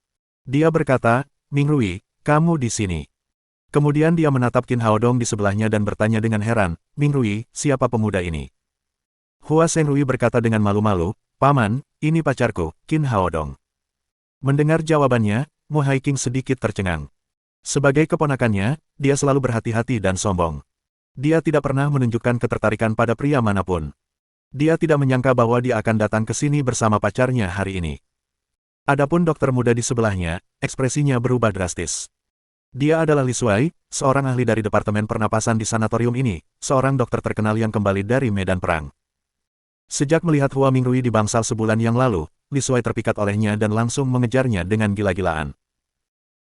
Dia berkata, "Mingrui, kamu di sini." Kemudian dia menatap Qin Haodong di sebelahnya dan bertanya dengan heran, "Mingrui, siapa pemuda ini?" Hua Shenrui berkata dengan malu-malu, "Paman, ini pacarku, Qin Haodong." Mendengar jawabannya, Mu Haiqing sedikit tercengang. Sebagai keponakannya, dia selalu berhati-hati dan sombong. Dia tidak pernah menunjukkan ketertarikan pada pria manapun. Dia tidak menyangka bahwa dia akan datang ke sini bersama pacarnya hari ini. Adapun dokter muda di sebelahnya, ekspresinya berubah drastis. Dia adalah Li Shuai, seorang ahli dari Departemen Pernapasan di sanatorium ini, seorang dokter terkenal yang kembali dari medan perang. Sejak melihat Hua Mingrui di bangsal sebulan yang lalu, Li Shuai terpikat olehnya dan langsung mengejarnya dengan gila-gilaan.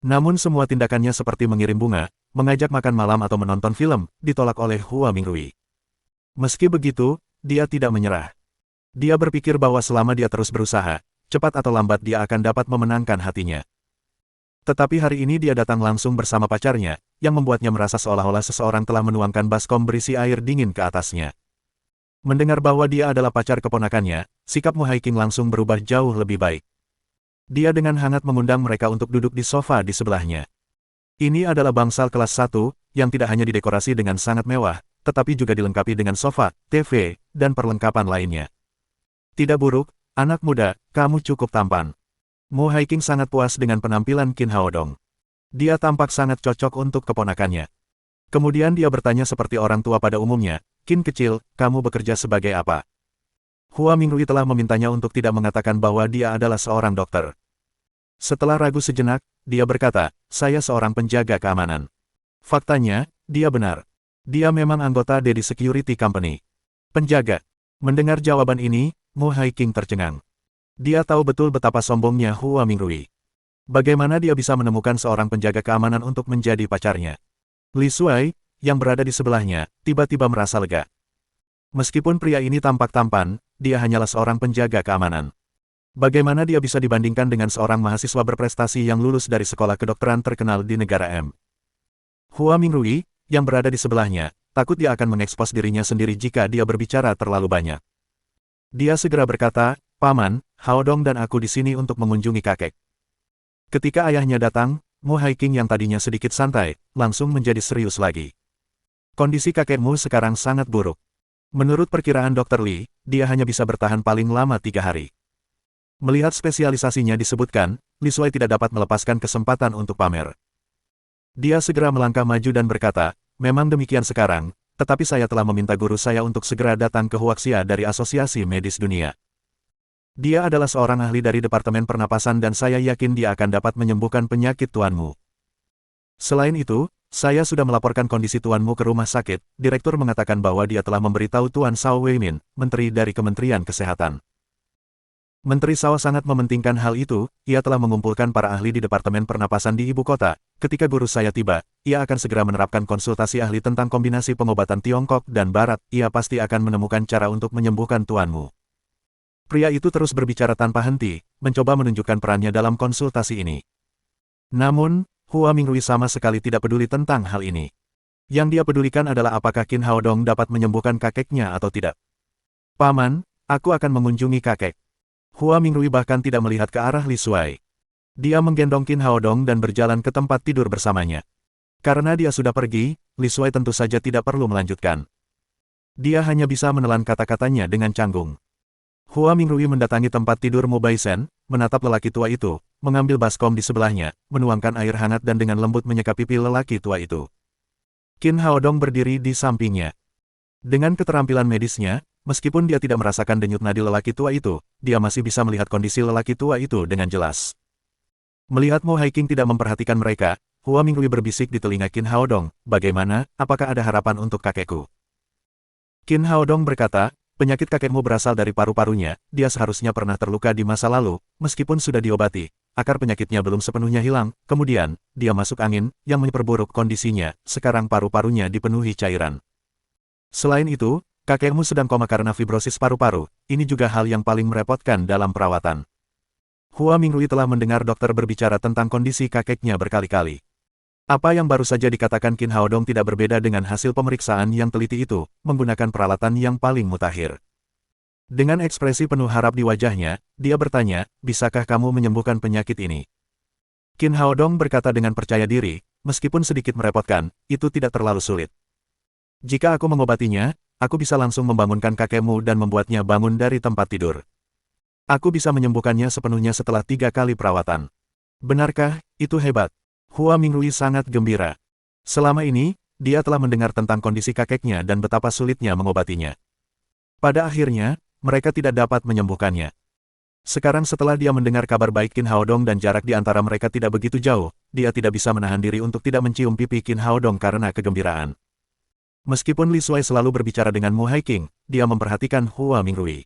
Namun semua tindakannya seperti mengirim bunga, mengajak makan malam atau menonton film, ditolak oleh Hua Mingrui. Meski begitu, dia tidak menyerah. Dia berpikir bahwa selama dia terus berusaha, cepat atau lambat dia akan dapat memenangkan hatinya. Tetapi hari ini dia datang langsung bersama pacarnya, yang membuatnya merasa seolah-olah seseorang telah menuangkan baskom berisi air dingin ke atasnya. Mendengar bahwa dia adalah pacar keponakannya, sikap Mu Haiqing langsung berubah jauh lebih baik. Dia dengan hangat mengundang mereka untuk duduk di sofa di sebelahnya. Ini adalah bangsal kelas 1, yang tidak hanya didekorasi dengan sangat mewah, tetapi juga dilengkapi dengan sofa, TV, dan perlengkapan lainnya. Tidak buruk, anak muda, kamu cukup tampan. Mu Haiqing sangat puas dengan penampilan Qin Haodong. Dia tampak sangat cocok untuk keponakannya. Kemudian dia bertanya seperti orang tua pada umumnya, "Qin kecil, kamu bekerja sebagai apa?" Hua Mingrui telah memintanya untuk tidak mengatakan bahwa dia adalah seorang dokter. Setelah ragu sejenak, dia berkata, "Saya seorang penjaga keamanan." Faktanya, dia benar. Dia memang anggota Daddy Security Company. Penjaga. Mendengar jawaban ini, Mu Haiqing tercengang. Dia tahu betul betapa sombongnya Hua Mingrui. Bagaimana dia bisa menemukan seorang penjaga keamanan untuk menjadi pacarnya? Li Shuai, yang berada di sebelahnya, tiba-tiba merasa lega. Meskipun pria ini tampak tampan, dia hanyalah seorang penjaga keamanan. Bagaimana dia bisa dibandingkan dengan seorang mahasiswa berprestasi yang lulus dari sekolah kedokteran terkenal di negara M? Hua Mingrui, yang berada di sebelahnya, takut dia akan mengekspos dirinya sendiri jika dia berbicara terlalu banyak. Dia segera berkata, "Paman, Haodong dan aku di sini untuk mengunjungi kakek." Ketika ayahnya datang, Mu Haiqing yang tadinya sedikit santai, langsung menjadi serius lagi. Kondisi kakekmu sekarang sangat buruk. Menurut perkiraan Dr. Li, dia hanya bisa bertahan paling lama 3 hari. Melihat spesialisasinya disebutkan, Li Shuai tidak dapat melepaskan kesempatan untuk pamer. Dia segera melangkah maju dan berkata, "Memang demikian sekarang, tetapi saya telah meminta guru saya untuk segera datang ke Huaxia dari Asosiasi Medis Dunia. Dia adalah seorang ahli dari Departemen Pernapasan dan saya yakin dia akan dapat menyembuhkan penyakit tuanmu. Selain itu, saya sudah melaporkan kondisi tuanmu ke rumah sakit." Direktur mengatakan bahwa dia telah memberitahu Tuan Shao Weimin, Menteri dari Kementerian Kesehatan. Menteri Shao sangat mementingkan hal itu, ia telah mengumpulkan para ahli di Departemen Pernapasan di ibu kota. Ketika guru saya tiba, ia akan segera menerapkan konsultasi ahli tentang kombinasi pengobatan Tiongkok dan Barat, ia pasti akan menemukan cara untuk menyembuhkan tuanmu. Pria itu terus berbicara tanpa henti, mencoba menunjukkan perannya dalam konsultasi ini. Namun, Hua Mingrui sama sekali tidak peduli tentang hal ini. Yang dia pedulikan adalah apakah Qin Haodong dapat menyembuhkan kakeknya atau tidak. "Paman, aku akan mengunjungi kakek." Hua Mingrui bahkan tidak melihat ke arah Li Shuai. Dia menggendong Qin Haodong dan berjalan ke tempat tidur bersamanya. Karena dia sudah pergi, Li Shuai tentu saja tidak perlu melanjutkan. Dia hanya bisa menelan kata-katanya dengan canggung. Hua Mingrui mendatangi tempat tidur Mu Baisen, menatap lelaki tua itu, mengambil baskom di sebelahnya, menuangkan air hangat dan dengan lembut menyeka pipi lelaki tua itu. Qin Haodong berdiri di sampingnya. Dengan keterampilan medisnya, meskipun dia tidak merasakan denyut nadi lelaki tua itu, dia masih bisa melihat kondisi lelaki tua itu dengan jelas. Melihat Mu Haiqing tidak memperhatikan mereka, Hua Mingrui berbisik di telinga Qin Haodong, "Bagaimana, apakah ada harapan untuk kakekku?" Qin Haodong berkata, "Penyakit kakekmu berasal dari paru-parunya, dia seharusnya pernah terluka di masa lalu, meskipun sudah diobati, akar penyakitnya belum sepenuhnya hilang, kemudian, dia masuk angin, yang memperburuk kondisinya, sekarang paru-parunya dipenuhi cairan. Selain itu, kakekmu sedang koma karena fibrosis paru-paru, ini juga hal yang paling merepotkan dalam perawatan. Hua Mingrui telah mendengar dokter berbicara tentang kondisi kakeknya berkali-kali. Apa yang baru saja dikatakan Qin Haodong tidak berbeda dengan hasil pemeriksaan yang teliti itu, menggunakan peralatan yang paling mutakhir. Dengan ekspresi penuh harap di wajahnya, dia bertanya, bisakah kamu menyembuhkan penyakit ini? Qin Haodong berkata dengan percaya diri, meskipun sedikit merepotkan, itu tidak terlalu sulit. Jika aku mengobatinya, aku bisa langsung membangunkan kakekmu dan membuatnya bangun dari tempat tidur. Aku bisa menyembuhkannya sepenuhnya setelah 3 kali perawatan. Benarkah, itu hebat? Hua Mingrui sangat gembira. Selama ini, dia telah mendengar tentang kondisi kakeknya dan betapa sulitnya mengobatinya. Pada akhirnya, mereka tidak dapat menyembuhkannya. Sekarang setelah dia mendengar kabar baik Qin Haodong dan jarak di antara mereka tidak begitu jauh, dia tidak bisa menahan diri untuk tidak mencium pipi Qin Haodong karena kegembiraan. Meskipun Li Shuai selalu berbicara dengan Mu Haiqing, dia memperhatikan Hua Mingrui.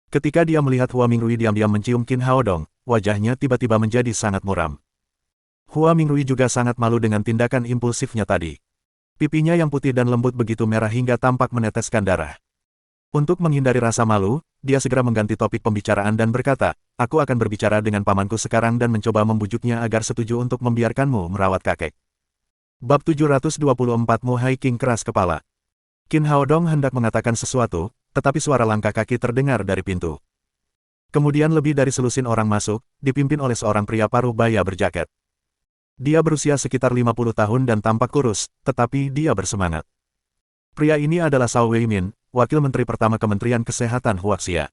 Ketika dia melihat Hua Mingrui diam-diam mencium Qin Haodong, wajahnya tiba-tiba menjadi sangat muram. Hua Mingrui juga sangat malu dengan tindakan impulsifnya tadi. Pipinya yang putih dan lembut begitu merah hingga tampak meneteskan darah. Untuk menghindari rasa malu, dia segera mengganti topik pembicaraan dan berkata, aku akan berbicara dengan pamanku sekarang dan mencoba membujuknya agar setuju untuk membiarkanmu merawat kakek. Bab 724 Mu Haiqing keras kepala. Qin Haodong hendak mengatakan sesuatu, tetapi suara langkah kaki terdengar dari pintu. Kemudian lebih dari selusin orang masuk, dipimpin oleh seorang pria paruh baya berjaket. Dia berusia sekitar 50 tahun dan tampak kurus, tetapi dia bersemangat. Pria ini adalah Zhao Weimin, Wakil Menteri Pertama Kementerian Kesehatan Huaxia.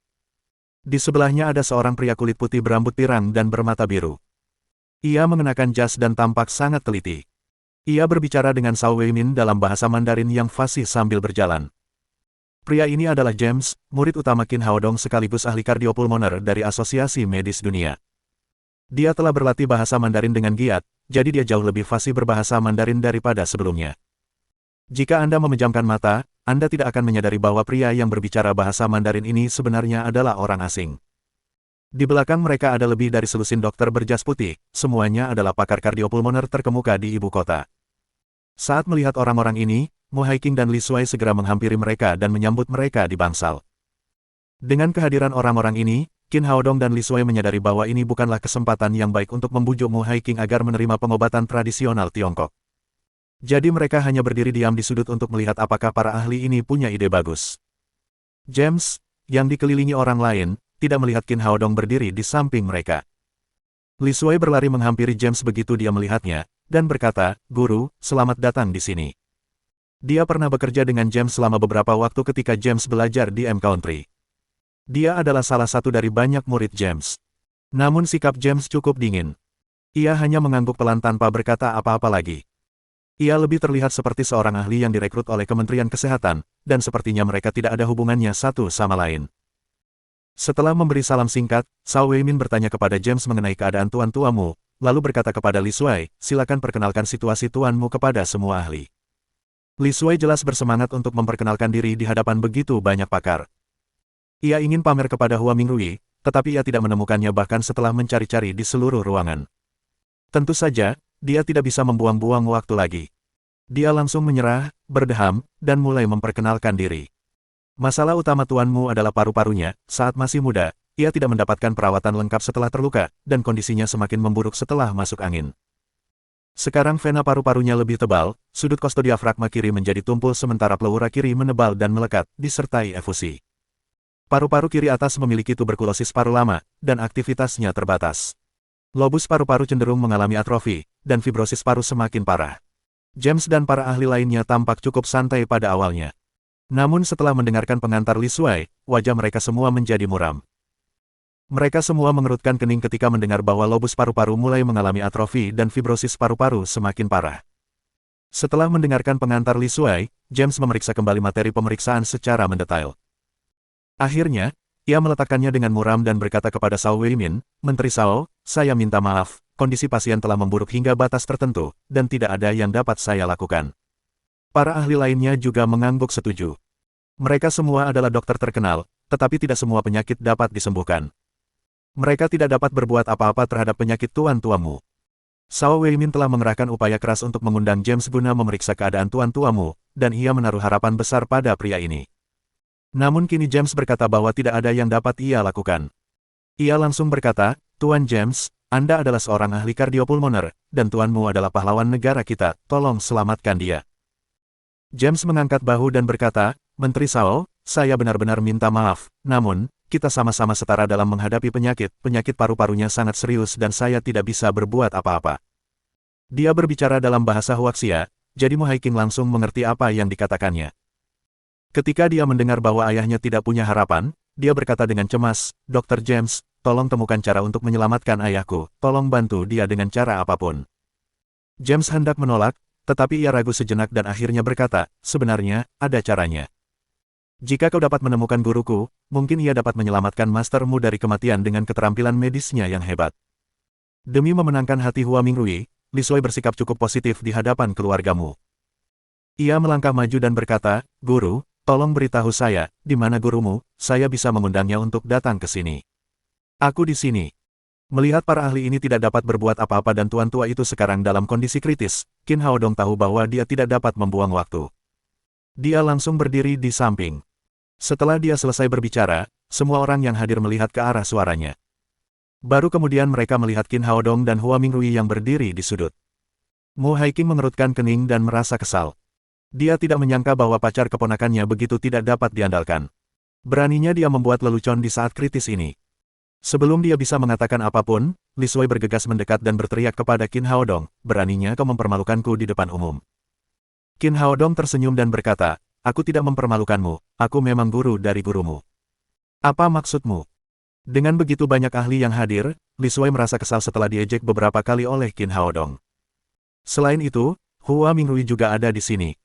Di sebelahnya ada seorang pria kulit putih berambut pirang dan bermata biru. Ia mengenakan jas dan tampak sangat teliti. Ia berbicara dengan Zhao Weimin dalam bahasa Mandarin yang fasih sambil berjalan. Pria ini adalah James, murid utama Qin Haodong sekaligus ahli kardiopulmoner dari Asosiasi Medis Dunia. Dia telah berlatih bahasa Mandarin dengan giat, jadi dia jauh lebih fasih berbahasa Mandarin daripada sebelumnya. Jika Anda memejamkan mata, Anda tidak akan menyadari bahwa pria yang berbicara bahasa Mandarin ini sebenarnya adalah orang asing. Di belakang mereka ada lebih dari selusin dokter berjas putih, semuanya adalah pakar kardiopulmoner terkemuka di ibu kota. Saat melihat orang-orang ini, Mu Haiqing dan Li Shuai segera menghampiri mereka dan menyambut mereka di bangsal. Dengan kehadiran orang-orang ini, Qin Haodong dan Li Shuai menyadari bahwa ini bukanlah kesempatan yang baik untuk membujuk Mu Haiqing agar menerima pengobatan tradisional Tiongkok. Jadi mereka hanya berdiri diam di sudut untuk melihat apakah para ahli ini punya ide bagus. James, yang dikelilingi orang lain, tidak melihat Qin Haodong berdiri di samping mereka. Li Shuai berlari menghampiri James begitu dia melihatnya, dan berkata, Guru, selamat datang di sini. Dia pernah bekerja dengan James selama beberapa waktu ketika James belajar di M Country. Dia adalah salah satu dari banyak murid James. Namun sikap James cukup dingin. Ia hanya mengangguk pelan tanpa berkata apa-apa lagi. Ia lebih terlihat seperti seorang ahli yang direkrut oleh Kementerian Kesehatan, dan sepertinya mereka tidak ada hubungannya satu sama lain. Setelah memberi salam singkat, Zhao Weimin bertanya kepada James mengenai keadaan tuan-tuamu, lalu berkata kepada Li Shuai, silakan perkenalkan situasi tuanmu kepada semua ahli. Li Shuai jelas bersemangat untuk memperkenalkan diri di hadapan begitu banyak pakar. Ia ingin pamer kepada Hua Mingrui, tetapi ia tidak menemukannya bahkan setelah mencari-cari di seluruh ruangan. Tentu saja, dia tidak bisa membuang-buang waktu lagi. Dia langsung menyerah, berdeham, dan mulai memperkenalkan diri. Masalah utama tuanmu adalah paru-parunya, saat masih muda, ia tidak mendapatkan perawatan lengkap setelah terluka, dan kondisinya semakin memburuk setelah masuk angin. Sekarang vena paru-parunya lebih tebal, sudut kostodiafragma kiri menjadi tumpul sementara pleura kiri menebal dan melekat, disertai efusi. Paru-paru kiri atas memiliki tuberkulosis paru lama, dan aktivitasnya terbatas. Lobus paru-paru cenderung mengalami atrofi, dan fibrosis paru semakin parah. James dan para ahli lainnya tampak cukup santai pada awalnya. Namun setelah mendengarkan pengantar Li Shuai, wajah mereka semua menjadi muram. Mereka semua mengerutkan kening ketika mendengar bahwa lobus paru-paru mulai mengalami atrofi dan fibrosis paru-paru semakin parah. Setelah mendengarkan pengantar Li Shuai, James memeriksa kembali materi pemeriksaan secara mendetail. Akhirnya, ia meletakkannya dengan muram dan berkata kepada Zhao Weimin, Menteri Zhao, saya minta maaf, kondisi pasien telah memburuk hingga batas tertentu, dan tidak ada yang dapat saya lakukan. Para ahli lainnya juga mengangguk setuju. Mereka semua adalah dokter terkenal, tetapi tidak semua penyakit dapat disembuhkan. Mereka tidak dapat berbuat apa-apa terhadap penyakit tuan tuamu. Sao Weimin telah mengerahkan upaya keras untuk mengundang James guna memeriksa keadaan tuan tuamu, dan ia menaruh harapan besar pada pria ini. Namun kini James berkata bahwa tidak ada yang dapat ia lakukan. Ia langsung berkata, Tuan James, Anda adalah seorang ahli kardiopulmoner, dan tuanmu adalah pahlawan negara kita, tolong selamatkan dia. James mengangkat bahu dan berkata, Menteri Sao, saya benar-benar minta maaf, namun, kita sama-sama setara dalam menghadapi penyakit paru-parunya sangat serius dan saya tidak bisa berbuat apa-apa. Dia berbicara dalam bahasa Huaxia, jadi Mu Haiking langsung mengerti apa yang dikatakannya. Ketika dia mendengar bahwa ayahnya tidak punya harapan, dia berkata dengan cemas, Dr. James, tolong temukan cara untuk menyelamatkan ayahku, tolong bantu dia dengan cara apapun. James hendak menolak, tetapi ia ragu sejenak dan akhirnya berkata, sebenarnya, ada caranya. Jika kau dapat menemukan guruku, mungkin ia dapat menyelamatkan mastermu dari kematian dengan keterampilan medisnya yang hebat. Demi memenangkan hati Hua Mingrui, Li Shuai bersikap cukup positif di hadapan keluargamu. Ia melangkah maju dan berkata, Guru, tolong beritahu saya, di mana gurumu, saya bisa mengundangnya untuk datang ke sini. Aku di sini. Melihat para ahli ini tidak dapat berbuat apa-apa dan tuan tua itu sekarang dalam kondisi kritis, Qin Haodong tahu bahwa dia tidak dapat membuang waktu. Dia langsung berdiri di samping. Setelah dia selesai berbicara, semua orang yang hadir melihat ke arah suaranya. Baru kemudian mereka melihat Qin Haodong dan Hua Mingrui yang berdiri di sudut. Mu Haiking mengerutkan kening dan merasa kesal. Dia tidak menyangka bahwa pacar keponakannya begitu tidak dapat diandalkan. Beraninya dia membuat lelucon di saat kritis ini. Sebelum dia bisa mengatakan apapun, Li Shuai bergegas mendekat dan berteriak kepada Qin Haodong, beraninya kau mempermalukanku di depan umum. Qin Haodong tersenyum dan berkata, aku tidak mempermalukanmu, aku memang guru dari gurumu. Apa maksudmu? Dengan begitu banyak ahli yang hadir, Li Shuai merasa kesal setelah diejek beberapa kali oleh Qin Haodong. Selain itu, Hua Mingrui juga ada di sini.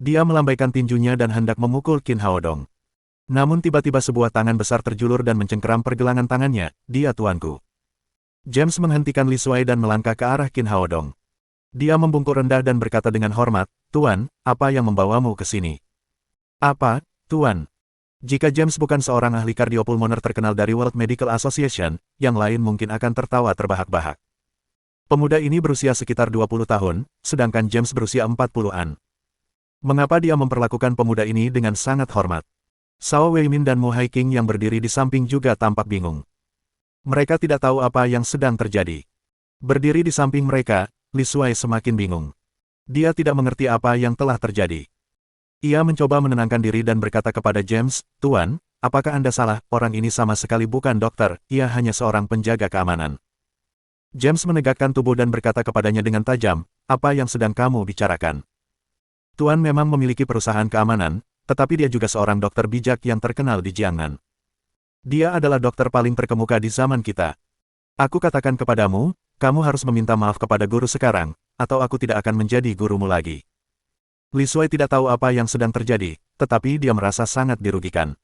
Dia melambaikan tinjunya dan hendak memukul Qin Haodong. Namun tiba-tiba sebuah tangan besar terjulur dan mencengkeram pergelangan tangannya, dia tuanku. James menghentikan Li Shuai dan melangkah ke arah Qin Haodong. Dia membungkuk rendah dan berkata dengan hormat, Tuan, apa yang membawamu ke sini? Apa, Tuan? Jika James bukan seorang ahli kardiopulmoner terkenal dari World Medical Association, yang lain mungkin akan tertawa terbahak-bahak. Pemuda ini berusia sekitar 20 tahun, sedangkan James berusia 40-an. Mengapa dia memperlakukan pemuda ini dengan sangat hormat? Sao Weimin dan Mu Haiking yang berdiri di samping juga tampak bingung. Mereka tidak tahu apa yang sedang terjadi. Berdiri di samping mereka, Li Shuai semakin bingung. Dia tidak mengerti apa yang telah terjadi. Ia mencoba menenangkan diri dan berkata kepada James, Tuan, apakah Anda salah, orang ini sama sekali bukan dokter, ia hanya seorang penjaga keamanan. James menegakkan tubuh dan berkata kepadanya dengan tajam, apa yang sedang kamu bicarakan? Tuan memang memiliki perusahaan keamanan, tetapi dia juga seorang dokter bijak yang terkenal di Jiangnan. Dia adalah dokter paling terkemuka di zaman kita. Aku katakan kepadamu, kamu harus meminta maaf kepada guru sekarang, atau aku tidak akan menjadi gurumu lagi. Li Shuai tidak tahu apa yang sedang terjadi, tetapi dia merasa sangat dirugikan.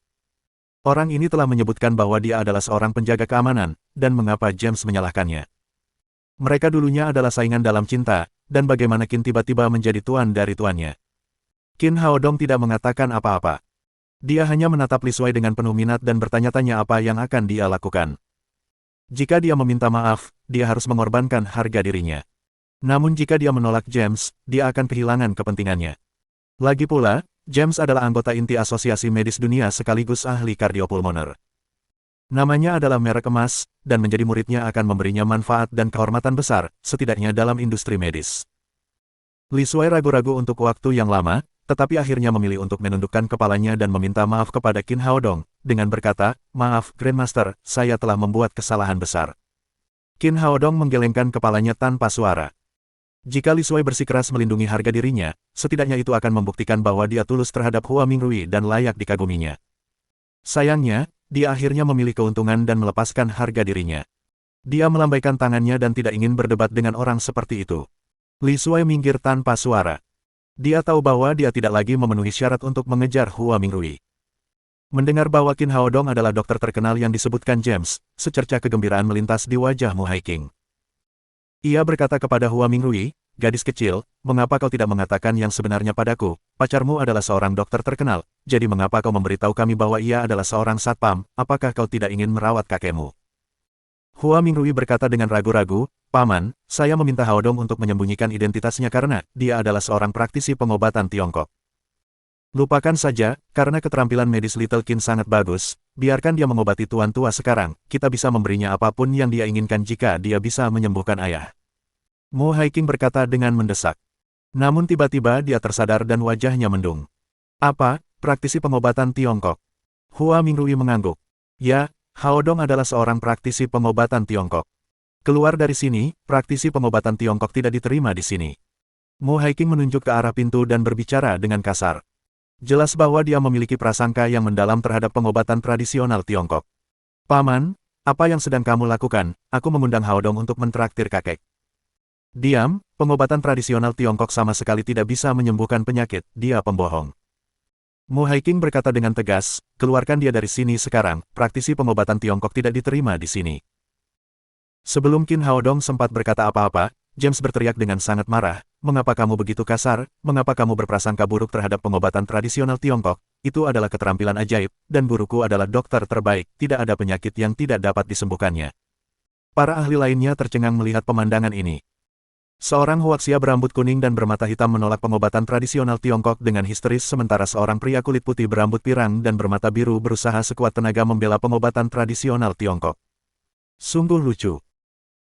Orang ini telah menyebutkan bahwa dia adalah seorang penjaga keamanan, dan mengapa James menyalahkannya. Mereka dulunya adalah saingan dalam cinta, dan bagaimana Qin tiba-tiba menjadi tuan dari tuannya. Qin Haodong tidak mengatakan apa-apa. Dia hanya menatap Li Shuai dengan penuh minat dan bertanya-tanya apa yang akan dia lakukan. Jika dia meminta maaf, dia harus mengorbankan harga dirinya. Namun jika dia menolak James, dia akan kehilangan kepentingannya. Lagi pula, James adalah anggota inti Asosiasi Medis Dunia sekaligus ahli kardiopulmoner. Namanya adalah merek emas, dan menjadi muridnya akan memberinya manfaat dan kehormatan besar, setidaknya dalam industri medis. Li Shuai ragu-ragu untuk waktu yang lama, tetapi akhirnya memilih untuk menundukkan kepalanya dan meminta maaf kepada Qin Haodong, dengan berkata, maaf, Grandmaster, saya telah membuat kesalahan besar. Qin Haodong menggelengkan kepalanya tanpa suara. Jika Li Shuai bersikeras melindungi harga dirinya, setidaknya itu akan membuktikan bahwa dia tulus terhadap Hua Mingrui dan layak dikaguminya. Sayangnya, dia akhirnya memilih keuntungan dan melepaskan harga dirinya. Dia melambaikan tangannya dan tidak ingin berdebat dengan orang seperti itu. Li Shuai minggir tanpa suara. Dia tahu bahwa dia tidak lagi memenuhi syarat untuk mengejar Hua Mingrui. Mendengar bahwa Qin Haodong adalah dokter terkenal yang disebutkan James, secercah kegembiraan melintas di wajah Mu Haiking. Ia berkata kepada Hua Mingrui, gadis kecil, mengapa kau tidak mengatakan yang sebenarnya padaku? Pacarmu adalah seorang dokter terkenal, jadi mengapa kau memberitahu kami bahwa ia adalah seorang satpam, apakah kau tidak ingin merawat kakekmu? Hua Mingrui berkata dengan ragu-ragu, Paman, saya meminta Haodong untuk menyembunyikan identitasnya karena dia adalah seorang praktisi pengobatan Tiongkok. Lupakan saja, karena keterampilan medis Little Qin sangat bagus, biarkan dia mengobati tuan tua sekarang, kita bisa memberinya apapun yang dia inginkan jika dia bisa menyembuhkan ayah. Mu Haiqing berkata dengan mendesak. Namun tiba-tiba dia tersadar dan wajahnya mendung. Apa, praktisi pengobatan Tiongkok? Hua Mingrui mengangguk. Ya, Haodong adalah seorang praktisi pengobatan Tiongkok. Keluar dari sini, praktisi pengobatan Tiongkok tidak diterima di sini. Mu Haiqing menunjuk ke arah pintu dan berbicara dengan kasar. Jelas bahwa dia memiliki prasangka yang mendalam terhadap pengobatan tradisional Tiongkok. Paman, apa yang sedang kamu lakukan? Aku mengundang Haodong untuk mentraktir kakek. Diam, pengobatan tradisional Tiongkok sama sekali tidak bisa menyembuhkan penyakit, dia pembohong. Mu Haiqing berkata dengan tegas, keluarkan dia dari sini sekarang, praktisi pengobatan Tiongkok tidak diterima di sini. Sebelum Qin Haodong sempat berkata apa-apa, James berteriak dengan sangat marah, mengapa kamu begitu kasar, mengapa kamu berprasangka buruk terhadap pengobatan tradisional Tiongkok, itu adalah keterampilan ajaib, dan guruku adalah dokter terbaik, tidak ada penyakit yang tidak dapat disembuhkannya. Para ahli lainnya tercengang melihat pemandangan ini. Seorang huaxia berambut kuning dan bermata hitam menolak pengobatan tradisional Tiongkok dengan histeris sementara seorang pria kulit putih berambut pirang dan bermata biru berusaha sekuat tenaga membela pengobatan tradisional Tiongkok. Sungguh lucu.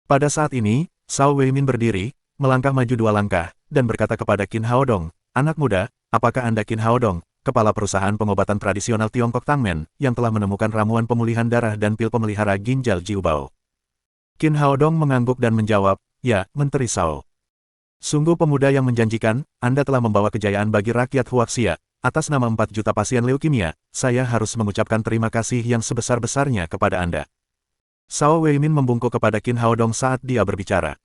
Pada saat ini, Zhao Weimin berdiri, melangkah maju 2 langkah, dan berkata kepada Qin Haodong, anak muda, apakah Anda Qin Haodong, kepala perusahaan pengobatan tradisional Tiongkok Tangmen, yang telah menemukan ramuan pemulihan darah dan pil pemelihara ginjal Jiubao? Qin Haodong mengangguk dan menjawab, ya, Menteri Zhao. Sungguh pemuda yang menjanjikan, Anda telah membawa kejayaan bagi rakyat Huaxia. Atas nama 4 juta pasien leukemia, saya harus mengucapkan terima kasih yang sebesar-besarnya kepada Anda. Zhao Weimin membungkuk kepada Qin Haodong saat dia berbicara.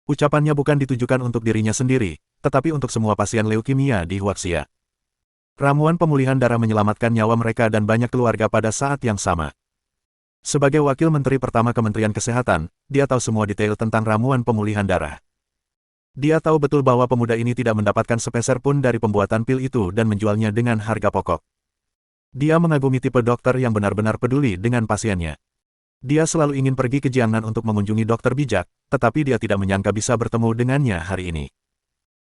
Ucapannya bukan ditujukan untuk dirinya sendiri, tetapi untuk semua pasien leukemia di Huaxia. Ramuan pemulihan darah menyelamatkan nyawa mereka dan banyak keluarga pada saat yang sama. Sebagai wakil menteri pertama Kementerian Kesehatan, dia tahu semua detail tentang ramuan pemulihan darah. Dia tahu betul bahwa pemuda ini tidak mendapatkan sepeser pun dari pembuatan pil itu dan menjualnya dengan harga pokok. Dia mengagumi tipe dokter yang benar-benar peduli dengan pasiennya. Dia selalu ingin pergi ke Jiangnan untuk mengunjungi dokter bijak, tetapi dia tidak menyangka bisa bertemu dengannya hari ini.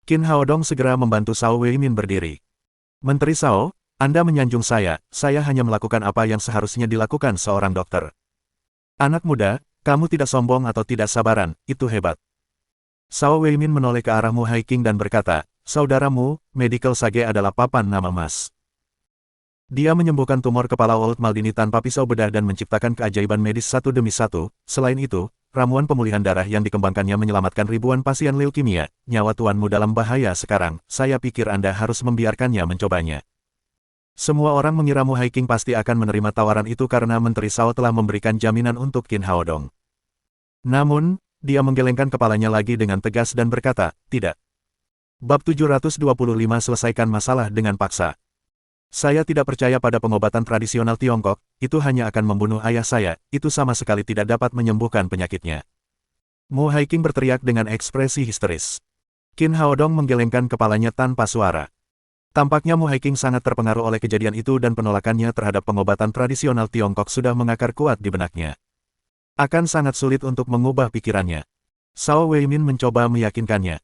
Qin Haodong segera membantu Zhao Weimin berdiri. Menteri Zhao, Anda menyanjung saya hanya melakukan apa yang seharusnya dilakukan seorang dokter. Anak muda, kamu tidak sombong atau tidak sabaran, itu hebat. Zhao Weimin menoleh ke arah Mu Haiqing dan berkata, saudaramu, Medical Sage adalah papan nama emas. Dia menyembuhkan tumor kepala Old Maldini tanpa pisau bedah dan menciptakan keajaiban medis satu demi satu. Selain itu, ramuan pemulihan darah yang dikembangkannya menyelamatkan ribuan pasien leukemia. Nyawa tuanmu dalam bahaya sekarang, saya pikir Anda harus membiarkannya mencobanya. Semua orang mengira Mu Haiqing pasti akan menerima tawaran itu karena Menteri Zhao telah memberikan jaminan untuk Qin Haodong. Namun, dia menggelengkan kepalanya lagi dengan tegas dan berkata, tidak. Bab 725 selesaikan masalah dengan paksa. Saya tidak percaya pada pengobatan tradisional Tiongkok, itu hanya akan membunuh ayah saya, itu sama sekali tidak dapat menyembuhkan penyakitnya. Mu Haiqing berteriak dengan ekspresi histeris. Qin Haodong menggelengkan kepalanya tanpa suara. Tampaknya Mu Haiqing sangat terpengaruh oleh kejadian itu dan penolakannya terhadap pengobatan tradisional Tiongkok sudah mengakar kuat di benaknya. Akan sangat sulit untuk mengubah pikirannya. Zhao Weimin mencoba meyakinkannya.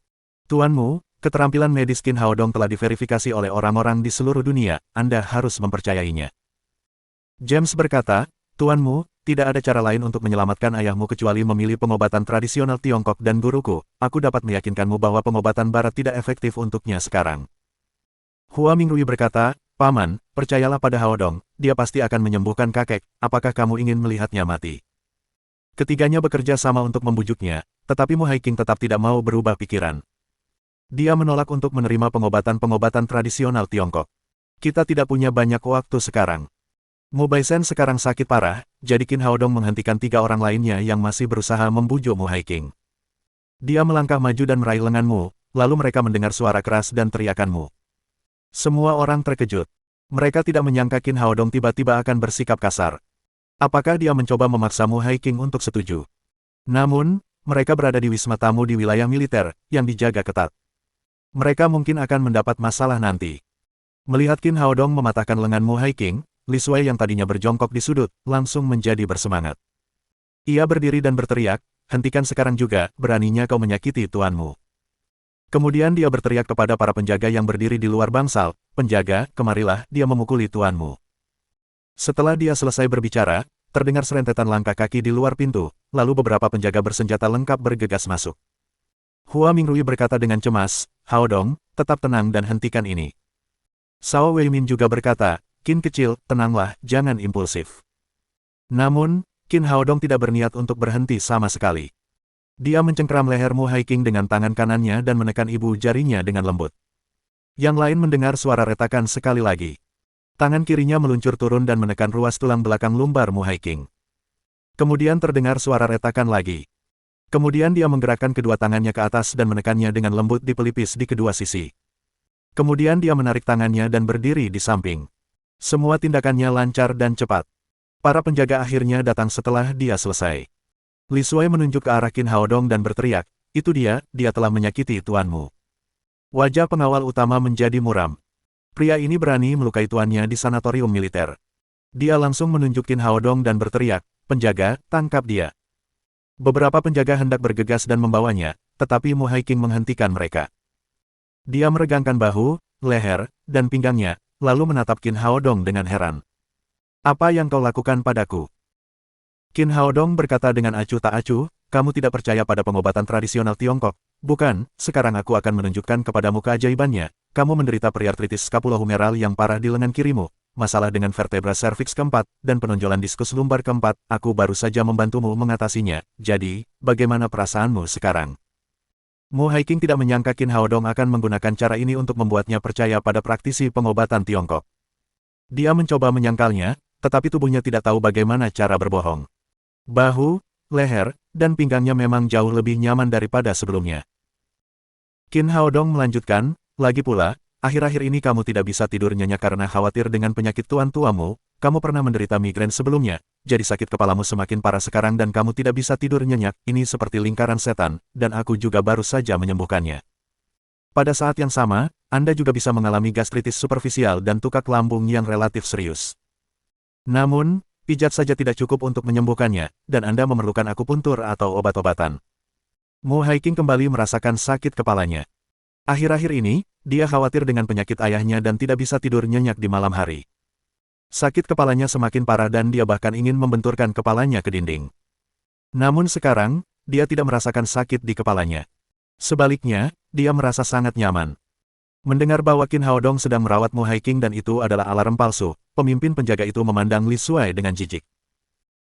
Tuanmu, keterampilan medis Qin Haodong telah diverifikasi oleh orang-orang di seluruh dunia, Anda harus mempercayainya. James berkata, Tuanmu, tidak ada cara lain untuk menyelamatkan ayahmu kecuali memilih pengobatan tradisional Tiongkok dan guruku, aku dapat meyakinkanmu bahwa pengobatan barat tidak efektif untuknya sekarang. Hua Mingrui berkata, Paman, percayalah pada Haodong, dia pasti akan menyembuhkan kakek, apakah kamu ingin melihatnya mati? Ketiganya bekerja sama untuk membujuknya, tetapi Mu Haiqing tetap tidak mau berubah pikiran. Dia menolak untuk menerima pengobatan-pengobatan tradisional Tiongkok. Kita tidak punya banyak waktu sekarang. Mu Baisen sekarang sakit parah, jadi Qin Haodong menghentikan 3 orang lainnya yang masih berusaha membujuk Mu Haiqing. Dia melangkah maju dan meraih lenganmu, lalu mereka mendengar suara keras dan teriakanmu. Semua orang terkejut. Mereka tidak menyangka Qin Haodong tiba-tiba akan bersikap kasar. Apakah dia mencoba memaksa Mu Haiqing untuk setuju? Namun, mereka berada di wisma tamu di wilayah militer, yang dijaga ketat. Mereka mungkin akan mendapat masalah nanti. Melihat Qin Haodong mematahkan lengan Mu Haiqing, Li Shuai yang tadinya berjongkok di sudut, langsung menjadi bersemangat. Ia berdiri dan berteriak, hentikan sekarang juga, beraninya kau menyakiti tuanmu. Kemudian dia berteriak kepada para penjaga yang berdiri di luar bangsal, penjaga, kemarilah, dia memukuli tuanmu. Setelah dia selesai berbicara, terdengar serentetan langkah kaki di luar pintu, lalu beberapa penjaga bersenjata lengkap bergegas masuk. Hua Mingrui berkata dengan cemas, Hao Dong, tetap tenang dan hentikan ini. Cao Weimin juga berkata, Qin kecil, tenanglah, jangan impulsif. Namun, Qin Hao Dong tidak berniat untuk berhenti sama sekali. Dia mencengkeram leher Mu Haiqing dengan tangan kanannya dan menekan ibu jarinya dengan lembut. Yang lain mendengar suara retakan sekali lagi. Tangan kirinya meluncur turun dan menekan ruas tulang belakang lumbar Mu Haiqing. Kemudian terdengar suara retakan lagi. Kemudian dia menggerakkan kedua tangannya ke atas dan menekannya dengan lembut di pelipis di kedua sisi. Kemudian dia menarik tangannya dan berdiri di samping. Semua tindakannya lancar dan cepat. Para penjaga akhirnya datang setelah dia selesai. Li Shuai menunjuk ke arah Qin Hao Dong dan berteriak, itu dia telah menyakiti tuanmu. Wajah pengawal utama menjadi muram. Pria ini berani melukai tuannya di sanatorium militer. Dia langsung menunjuk Qin Hao Dong dan berteriak, penjaga, tangkap dia. Beberapa penjaga hendak bergegas dan membawanya, tetapi Mu Haiqing menghentikan mereka. Dia meregangkan bahu, leher, dan pinggangnya, lalu menatap Qin Hao Dong dengan heran. Apa yang kau lakukan padaku? Qin Hao Dong berkata dengan acuh tak acuh, kamu tidak percaya pada pengobatan tradisional Tiongkok, bukan? Sekarang aku akan menunjukkan kepadamu keajaibannya. Kamu menderita periartritis scapulohumeral yang parah di lengan kirimu, masalah dengan vertebra serviks keempat, dan penonjolan diskus lumbar keempat. Aku baru saja membantumu mengatasinya. Jadi, bagaimana perasaanmu sekarang? Mu Haiqing tidak menyangka Qin Hao Dong akan menggunakan cara ini untuk membuatnya percaya pada praktisi pengobatan Tiongkok. Dia mencoba menyangkalnya, tetapi tubuhnya tidak tahu bagaimana cara berbohong. Bahu, leher, dan pinggangnya memang jauh lebih nyaman daripada sebelumnya. Qin Hao Dong melanjutkan, lagi pula, akhir-akhir ini kamu tidak bisa tidur nyenyak karena khawatir dengan penyakit tuan-tuamu, kamu pernah menderita migrain sebelumnya, jadi sakit kepalamu semakin parah sekarang dan kamu tidak bisa tidur nyenyak, ini seperti lingkaran setan, dan aku juga baru saja menyembuhkannya. Pada saat yang sama, Anda juga bisa mengalami gastritis superfisial dan tukak lambung yang relatif serius. Namun, pijat saja tidak cukup untuk menyembuhkannya, dan Anda memerlukan akupuntur atau obat-obatan. Mu Haiqing kembali merasakan sakit kepalanya. Akhir-akhir ini, dia khawatir dengan penyakit ayahnya dan tidak bisa tidur nyenyak di malam hari. Sakit kepalanya semakin parah dan dia bahkan ingin membenturkan kepalanya ke dinding. Namun sekarang, dia tidak merasakan sakit di kepalanya. Sebaliknya, dia merasa sangat nyaman. Mendengar bahwa Qin Hao Dong sedang merawat Mu Haiqing dan itu adalah alarm palsu, pemimpin penjaga itu memandang Li Shuai dengan jijik.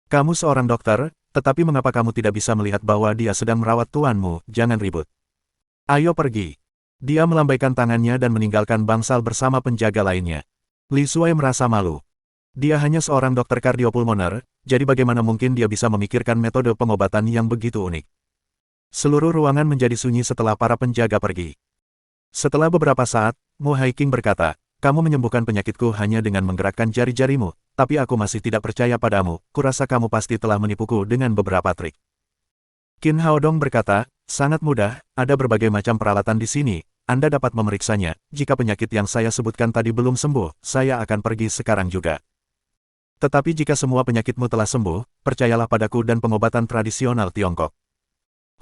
Kamu seorang dokter, tetapi mengapa kamu tidak bisa melihat bahwa dia sedang merawat tuanmu? Jangan ribut. Ayo pergi. Dia melambaikan tangannya dan meninggalkan bangsal bersama penjaga lainnya. Li Shuai merasa malu. Dia hanya seorang dokter kardiopulmoner, jadi bagaimana mungkin dia bisa memikirkan metode pengobatan yang begitu unik. Seluruh ruangan menjadi sunyi setelah para penjaga pergi. Setelah beberapa saat, Mu Haiqing berkata, kamu menyembuhkan penyakitku hanya dengan menggerakkan jari-jarimu, tapi aku masih tidak percaya padamu, kurasa kamu pasti telah menipuku dengan beberapa trik. Qin Hao Dong berkata, sangat mudah, ada berbagai macam peralatan di sini, Anda dapat memeriksanya, jika penyakit yang saya sebutkan tadi belum sembuh, saya akan pergi sekarang juga. Tetapi jika semua penyakitmu telah sembuh, percayalah padaku dan pengobatan tradisional Tiongkok.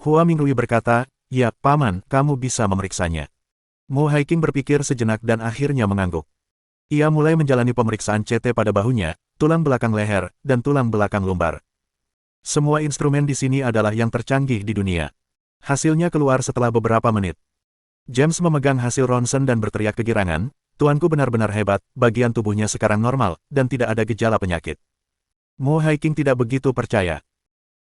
Hua Mingrui berkata, ya, Paman, kamu bisa memeriksanya. Mu Haiqing berpikir sejenak dan akhirnya mengangguk. Ia mulai menjalani pemeriksaan CT pada bahunya, tulang belakang leher, dan tulang belakang lumbar. Semua instrumen di sini adalah yang tercanggih di dunia. Hasilnya keluar setelah beberapa menit. James memegang hasil ronsen dan berteriak kegirangan, tuanku benar-benar hebat, bagian tubuhnya sekarang normal, dan tidak ada gejala penyakit. Mu Haiqing tidak begitu percaya.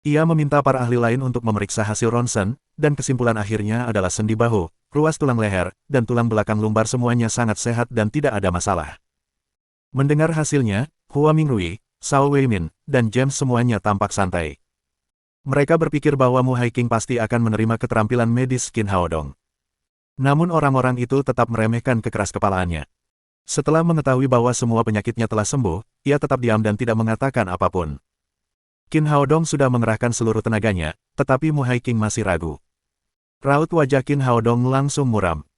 Ia meminta para ahli lain untuk memeriksa hasil ronsen, dan kesimpulan akhirnya adalah sendi bahu, ruas tulang leher, dan tulang belakang lumbar semuanya sangat sehat dan tidak ada masalah. Mendengar hasilnya, Hua Mingrui, Cao Weimin, dan James semuanya tampak santai. Mereka berpikir bahwa Mu Haiqing pasti akan menerima keterampilan medis Qin Hao Dong. Namun orang-orang itu tetap meremehkan kekeras kepalaannya. Setelah mengetahui bahwa semua penyakitnya telah sembuh, ia tetap diam dan tidak mengatakan apapun. Qin Hao Dong sudah mengerahkan seluruh tenaganya, tetapi Mu Haiqing masih ragu. Raut wajah Qin Hao Dong langsung muram.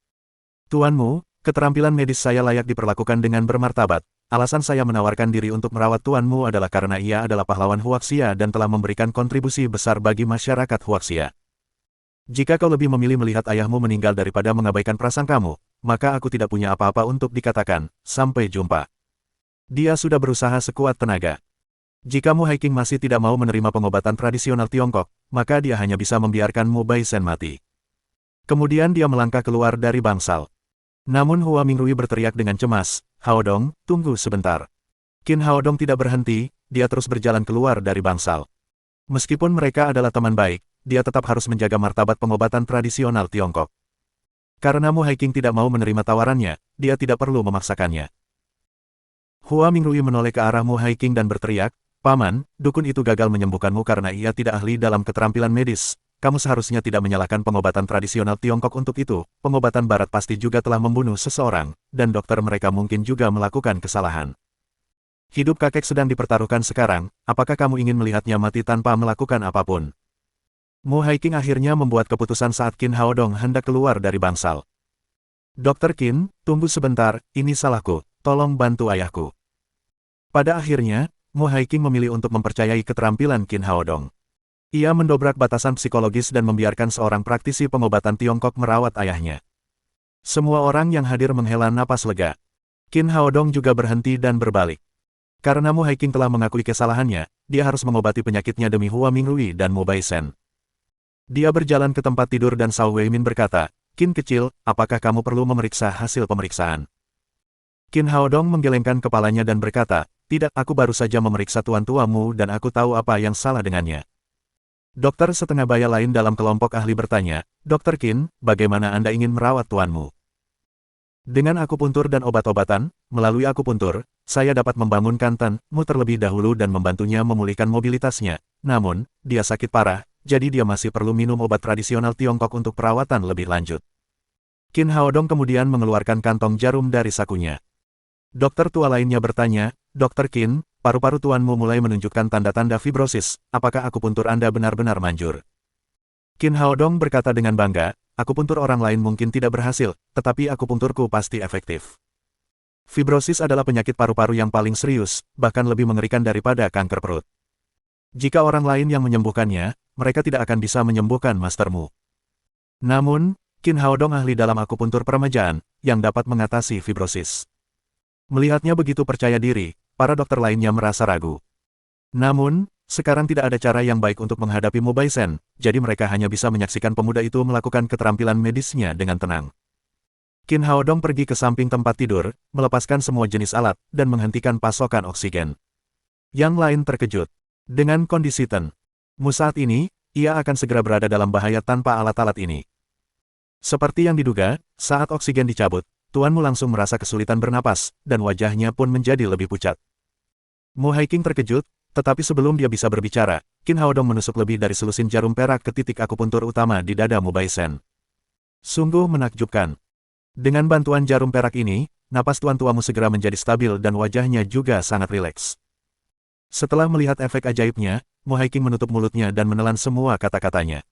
Tuanmu, keterampilan medis saya layak diperlakukan dengan bermartabat, alasan saya menawarkan diri untuk merawat tuanmu adalah karena ia adalah pahlawan Huaxia dan telah memberikan kontribusi besar bagi masyarakat Huaxia. Jika kau lebih memilih melihat ayahmu meninggal daripada mengabaikan prasangkamu, maka aku tidak punya apa-apa untuk dikatakan. Sampai jumpa. Dia sudah berusaha sekuat tenaga. Jika Mu Haiking masih tidak mau menerima pengobatan tradisional Tiongkok, maka dia hanya bisa membiarkan Mu Baisen mati. Kemudian dia melangkah keluar dari bangsal. Namun Hua Mingrui berteriak dengan cemas, "Haodong, tunggu sebentar." Qin Haodong tidak berhenti, dia terus berjalan keluar dari bangsal. Meskipun mereka adalah teman baik, dia tetap harus menjaga martabat pengobatan tradisional Tiongkok. Karena Mu Haiking tidak mau menerima tawarannya, dia tidak perlu memaksakannya. Hua Mingrui menoleh ke arah Mu Haiking dan berteriak, "Paman, dukun itu gagal menyembuhkanmu karena ia tidak ahli dalam keterampilan medis. Kamu seharusnya tidak menyalahkan pengobatan tradisional Tiongkok untuk itu. Pengobatan barat pasti juga telah membunuh seseorang, dan dokter mereka mungkin juga melakukan kesalahan. Hidup kakek sedang dipertaruhkan sekarang, apakah kamu ingin melihatnya mati tanpa melakukan apapun?" Mu Haiking akhirnya membuat keputusan saat Qin Haodong hendak keluar dari bangsal. "Dokter Qin, tunggu sebentar, ini salahku, tolong bantu ayahku." Pada akhirnya, Mu Haiking memilih untuk mempercayai keterampilan Qin Haodong. Ia mendobrak batasan psikologis dan membiarkan seorang praktisi pengobatan Tiongkok merawat ayahnya. Semua orang yang hadir menghela napas lega. Qin Haodong juga berhenti dan berbalik. Karena Mu Haiking telah mengakui kesalahannya, dia harus mengobati penyakitnya demi Hua Mingrui dan Mu Baisen. Dia berjalan ke tempat tidur dan Cao Weimin berkata, "Qin kecil, apakah kamu perlu memeriksa hasil pemeriksaan?" Qin Haodong menggelengkan kepalanya dan berkata, "Tidak, aku baru saja memeriksa tuan tuamu dan aku tahu apa yang salah dengannya." Dokter setengah baya lain dalam kelompok ahli bertanya, "Dokter Qin, bagaimana Anda ingin merawat tuanmu?" "Dengan akupuntur dan obat-obatan, melalui akupuntur, saya dapat membangunkan Tan-mu terlebih dahulu dan membantunya memulihkan mobilitasnya. Namun, dia sakit parah, jadi dia masih perlu minum obat tradisional Tiongkok untuk perawatan lebih lanjut." Qin Haodong kemudian mengeluarkan kantong jarum dari sakunya. Dokter tua lainnya bertanya, "Dokter Qin, paru-paru tuanmu mulai menunjukkan tanda-tanda fibrosis, apakah akupuntur Anda benar-benar manjur?" Qin Haodong berkata dengan bangga, "Akupuntur orang lain mungkin tidak berhasil, tetapi akupunturku pasti efektif. Fibrosis adalah penyakit paru-paru yang paling serius, bahkan lebih mengerikan daripada kanker perut. Jika orang lain yang menyembuhkannya, mereka tidak akan bisa menyembuhkan mastermu." Namun, Qin Haodong ahli dalam akupuntur peremajaan, yang dapat mengatasi fibrosis. Melihatnya begitu percaya diri, para dokter lainnya merasa ragu. Namun, sekarang tidak ada cara yang baik untuk menghadapi Mu Baisen, jadi mereka hanya bisa menyaksikan pemuda itu melakukan keterampilan medisnya dengan tenang. Qin Haodong pergi ke samping tempat tidur, melepaskan semua jenis alat, dan menghentikan pasokan oksigen. Yang lain terkejut. Dengan kondisi Tan-mu saat ini, ia akan segera berada dalam bahaya tanpa alat-alat ini. Seperti yang diduga, saat oksigen dicabut, tuanmu langsung merasa kesulitan bernapas, dan wajahnya pun menjadi lebih pucat. Mu Haiking terkejut, tetapi sebelum dia bisa berbicara, Qin Haodong menusuk lebih dari selusin jarum perak ke titik akupuntur utama di dada Mu Baisen. Sungguh menakjubkan. Dengan bantuan jarum perak ini, napas tuan tuamu segera menjadi stabil dan wajahnya juga sangat rileks. Setelah melihat efek ajaibnya, Mu Haiking menutup mulutnya dan menelan semua kata-katanya.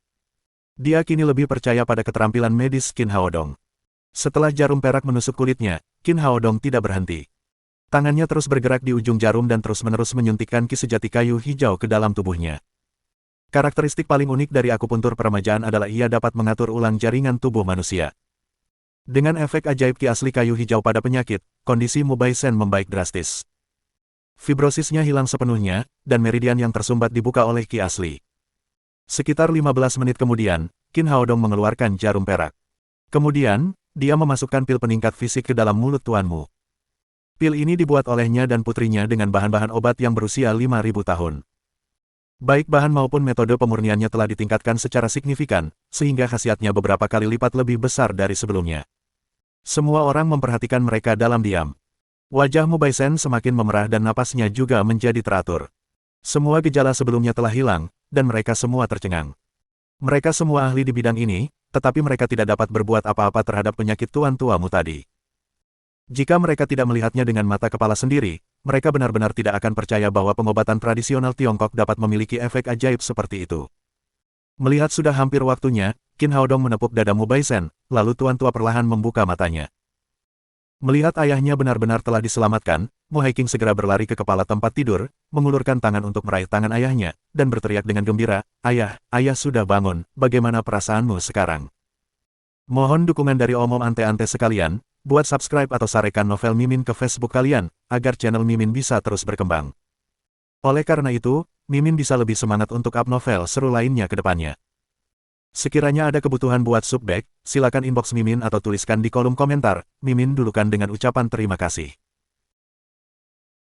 Dia kini lebih percaya pada keterampilan medis Qin Haodong. Setelah jarum perak menusuk kulitnya, Qin Haodong tidak berhenti. Tangannya terus bergerak di ujung jarum dan terus-menerus menyuntikkan ki sejati kayu hijau ke dalam tubuhnya. Karakteristik paling unik dari akupuntur peremajaan adalah ia dapat mengatur ulang jaringan tubuh manusia. Dengan efek ajaib ki asli kayu hijau pada penyakit, kondisi Mu Baisen membaik drastis. Fibrosisnya hilang sepenuhnya, dan meridian yang tersumbat dibuka oleh ki asli. Sekitar 15 menit kemudian, Qin Haodong mengeluarkan jarum perak. Kemudian, dia memasukkan pil peningkat fisik ke dalam mulut tuanmu. Pil ini dibuat olehnya dan putrinya dengan bahan-bahan obat yang berusia 5.000 tahun. Baik bahan maupun metode pemurniannya telah ditingkatkan secara signifikan, sehingga khasiatnya beberapa kali lipat lebih besar dari sebelumnya. Semua orang memperhatikan mereka dalam diam. Wajah Mu Baisen semakin memerah dan napasnya juga menjadi teratur. Semua gejala sebelumnya telah hilang, dan mereka semua tercengang. Mereka semua ahli di bidang ini, tetapi mereka tidak dapat berbuat apa-apa terhadap penyakit tuan tuamu tadi. Jika mereka tidak melihatnya dengan mata kepala sendiri, mereka benar-benar tidak akan percaya bahwa pengobatan tradisional Tiongkok dapat memiliki efek ajaib seperti itu. Melihat sudah hampir waktunya, Qin Haodong menepuk dada Mu Baisen, lalu tuan tua perlahan membuka matanya. Melihat ayahnya benar-benar telah diselamatkan, Mo Haiking segera berlari ke kepala tempat tidur, mengulurkan tangan untuk meraih tangan ayahnya, dan berteriak dengan gembira, "Ayah, ayah sudah bangun, bagaimana perasaanmu sekarang?" Mohon dukungan dari Om-Om Ante-Ante sekalian, buat subscribe atau sarekan novel Mimin ke Facebook kalian, agar channel Mimin bisa terus berkembang. Oleh karena itu, Mimin bisa lebih semangat untuk up novel seru lainnya ke depannya. Sekiranya ada kebutuhan buat subback, silakan inbox Mimin atau tuliskan di kolom komentar, Mimin dulukan dengan ucapan terima kasih.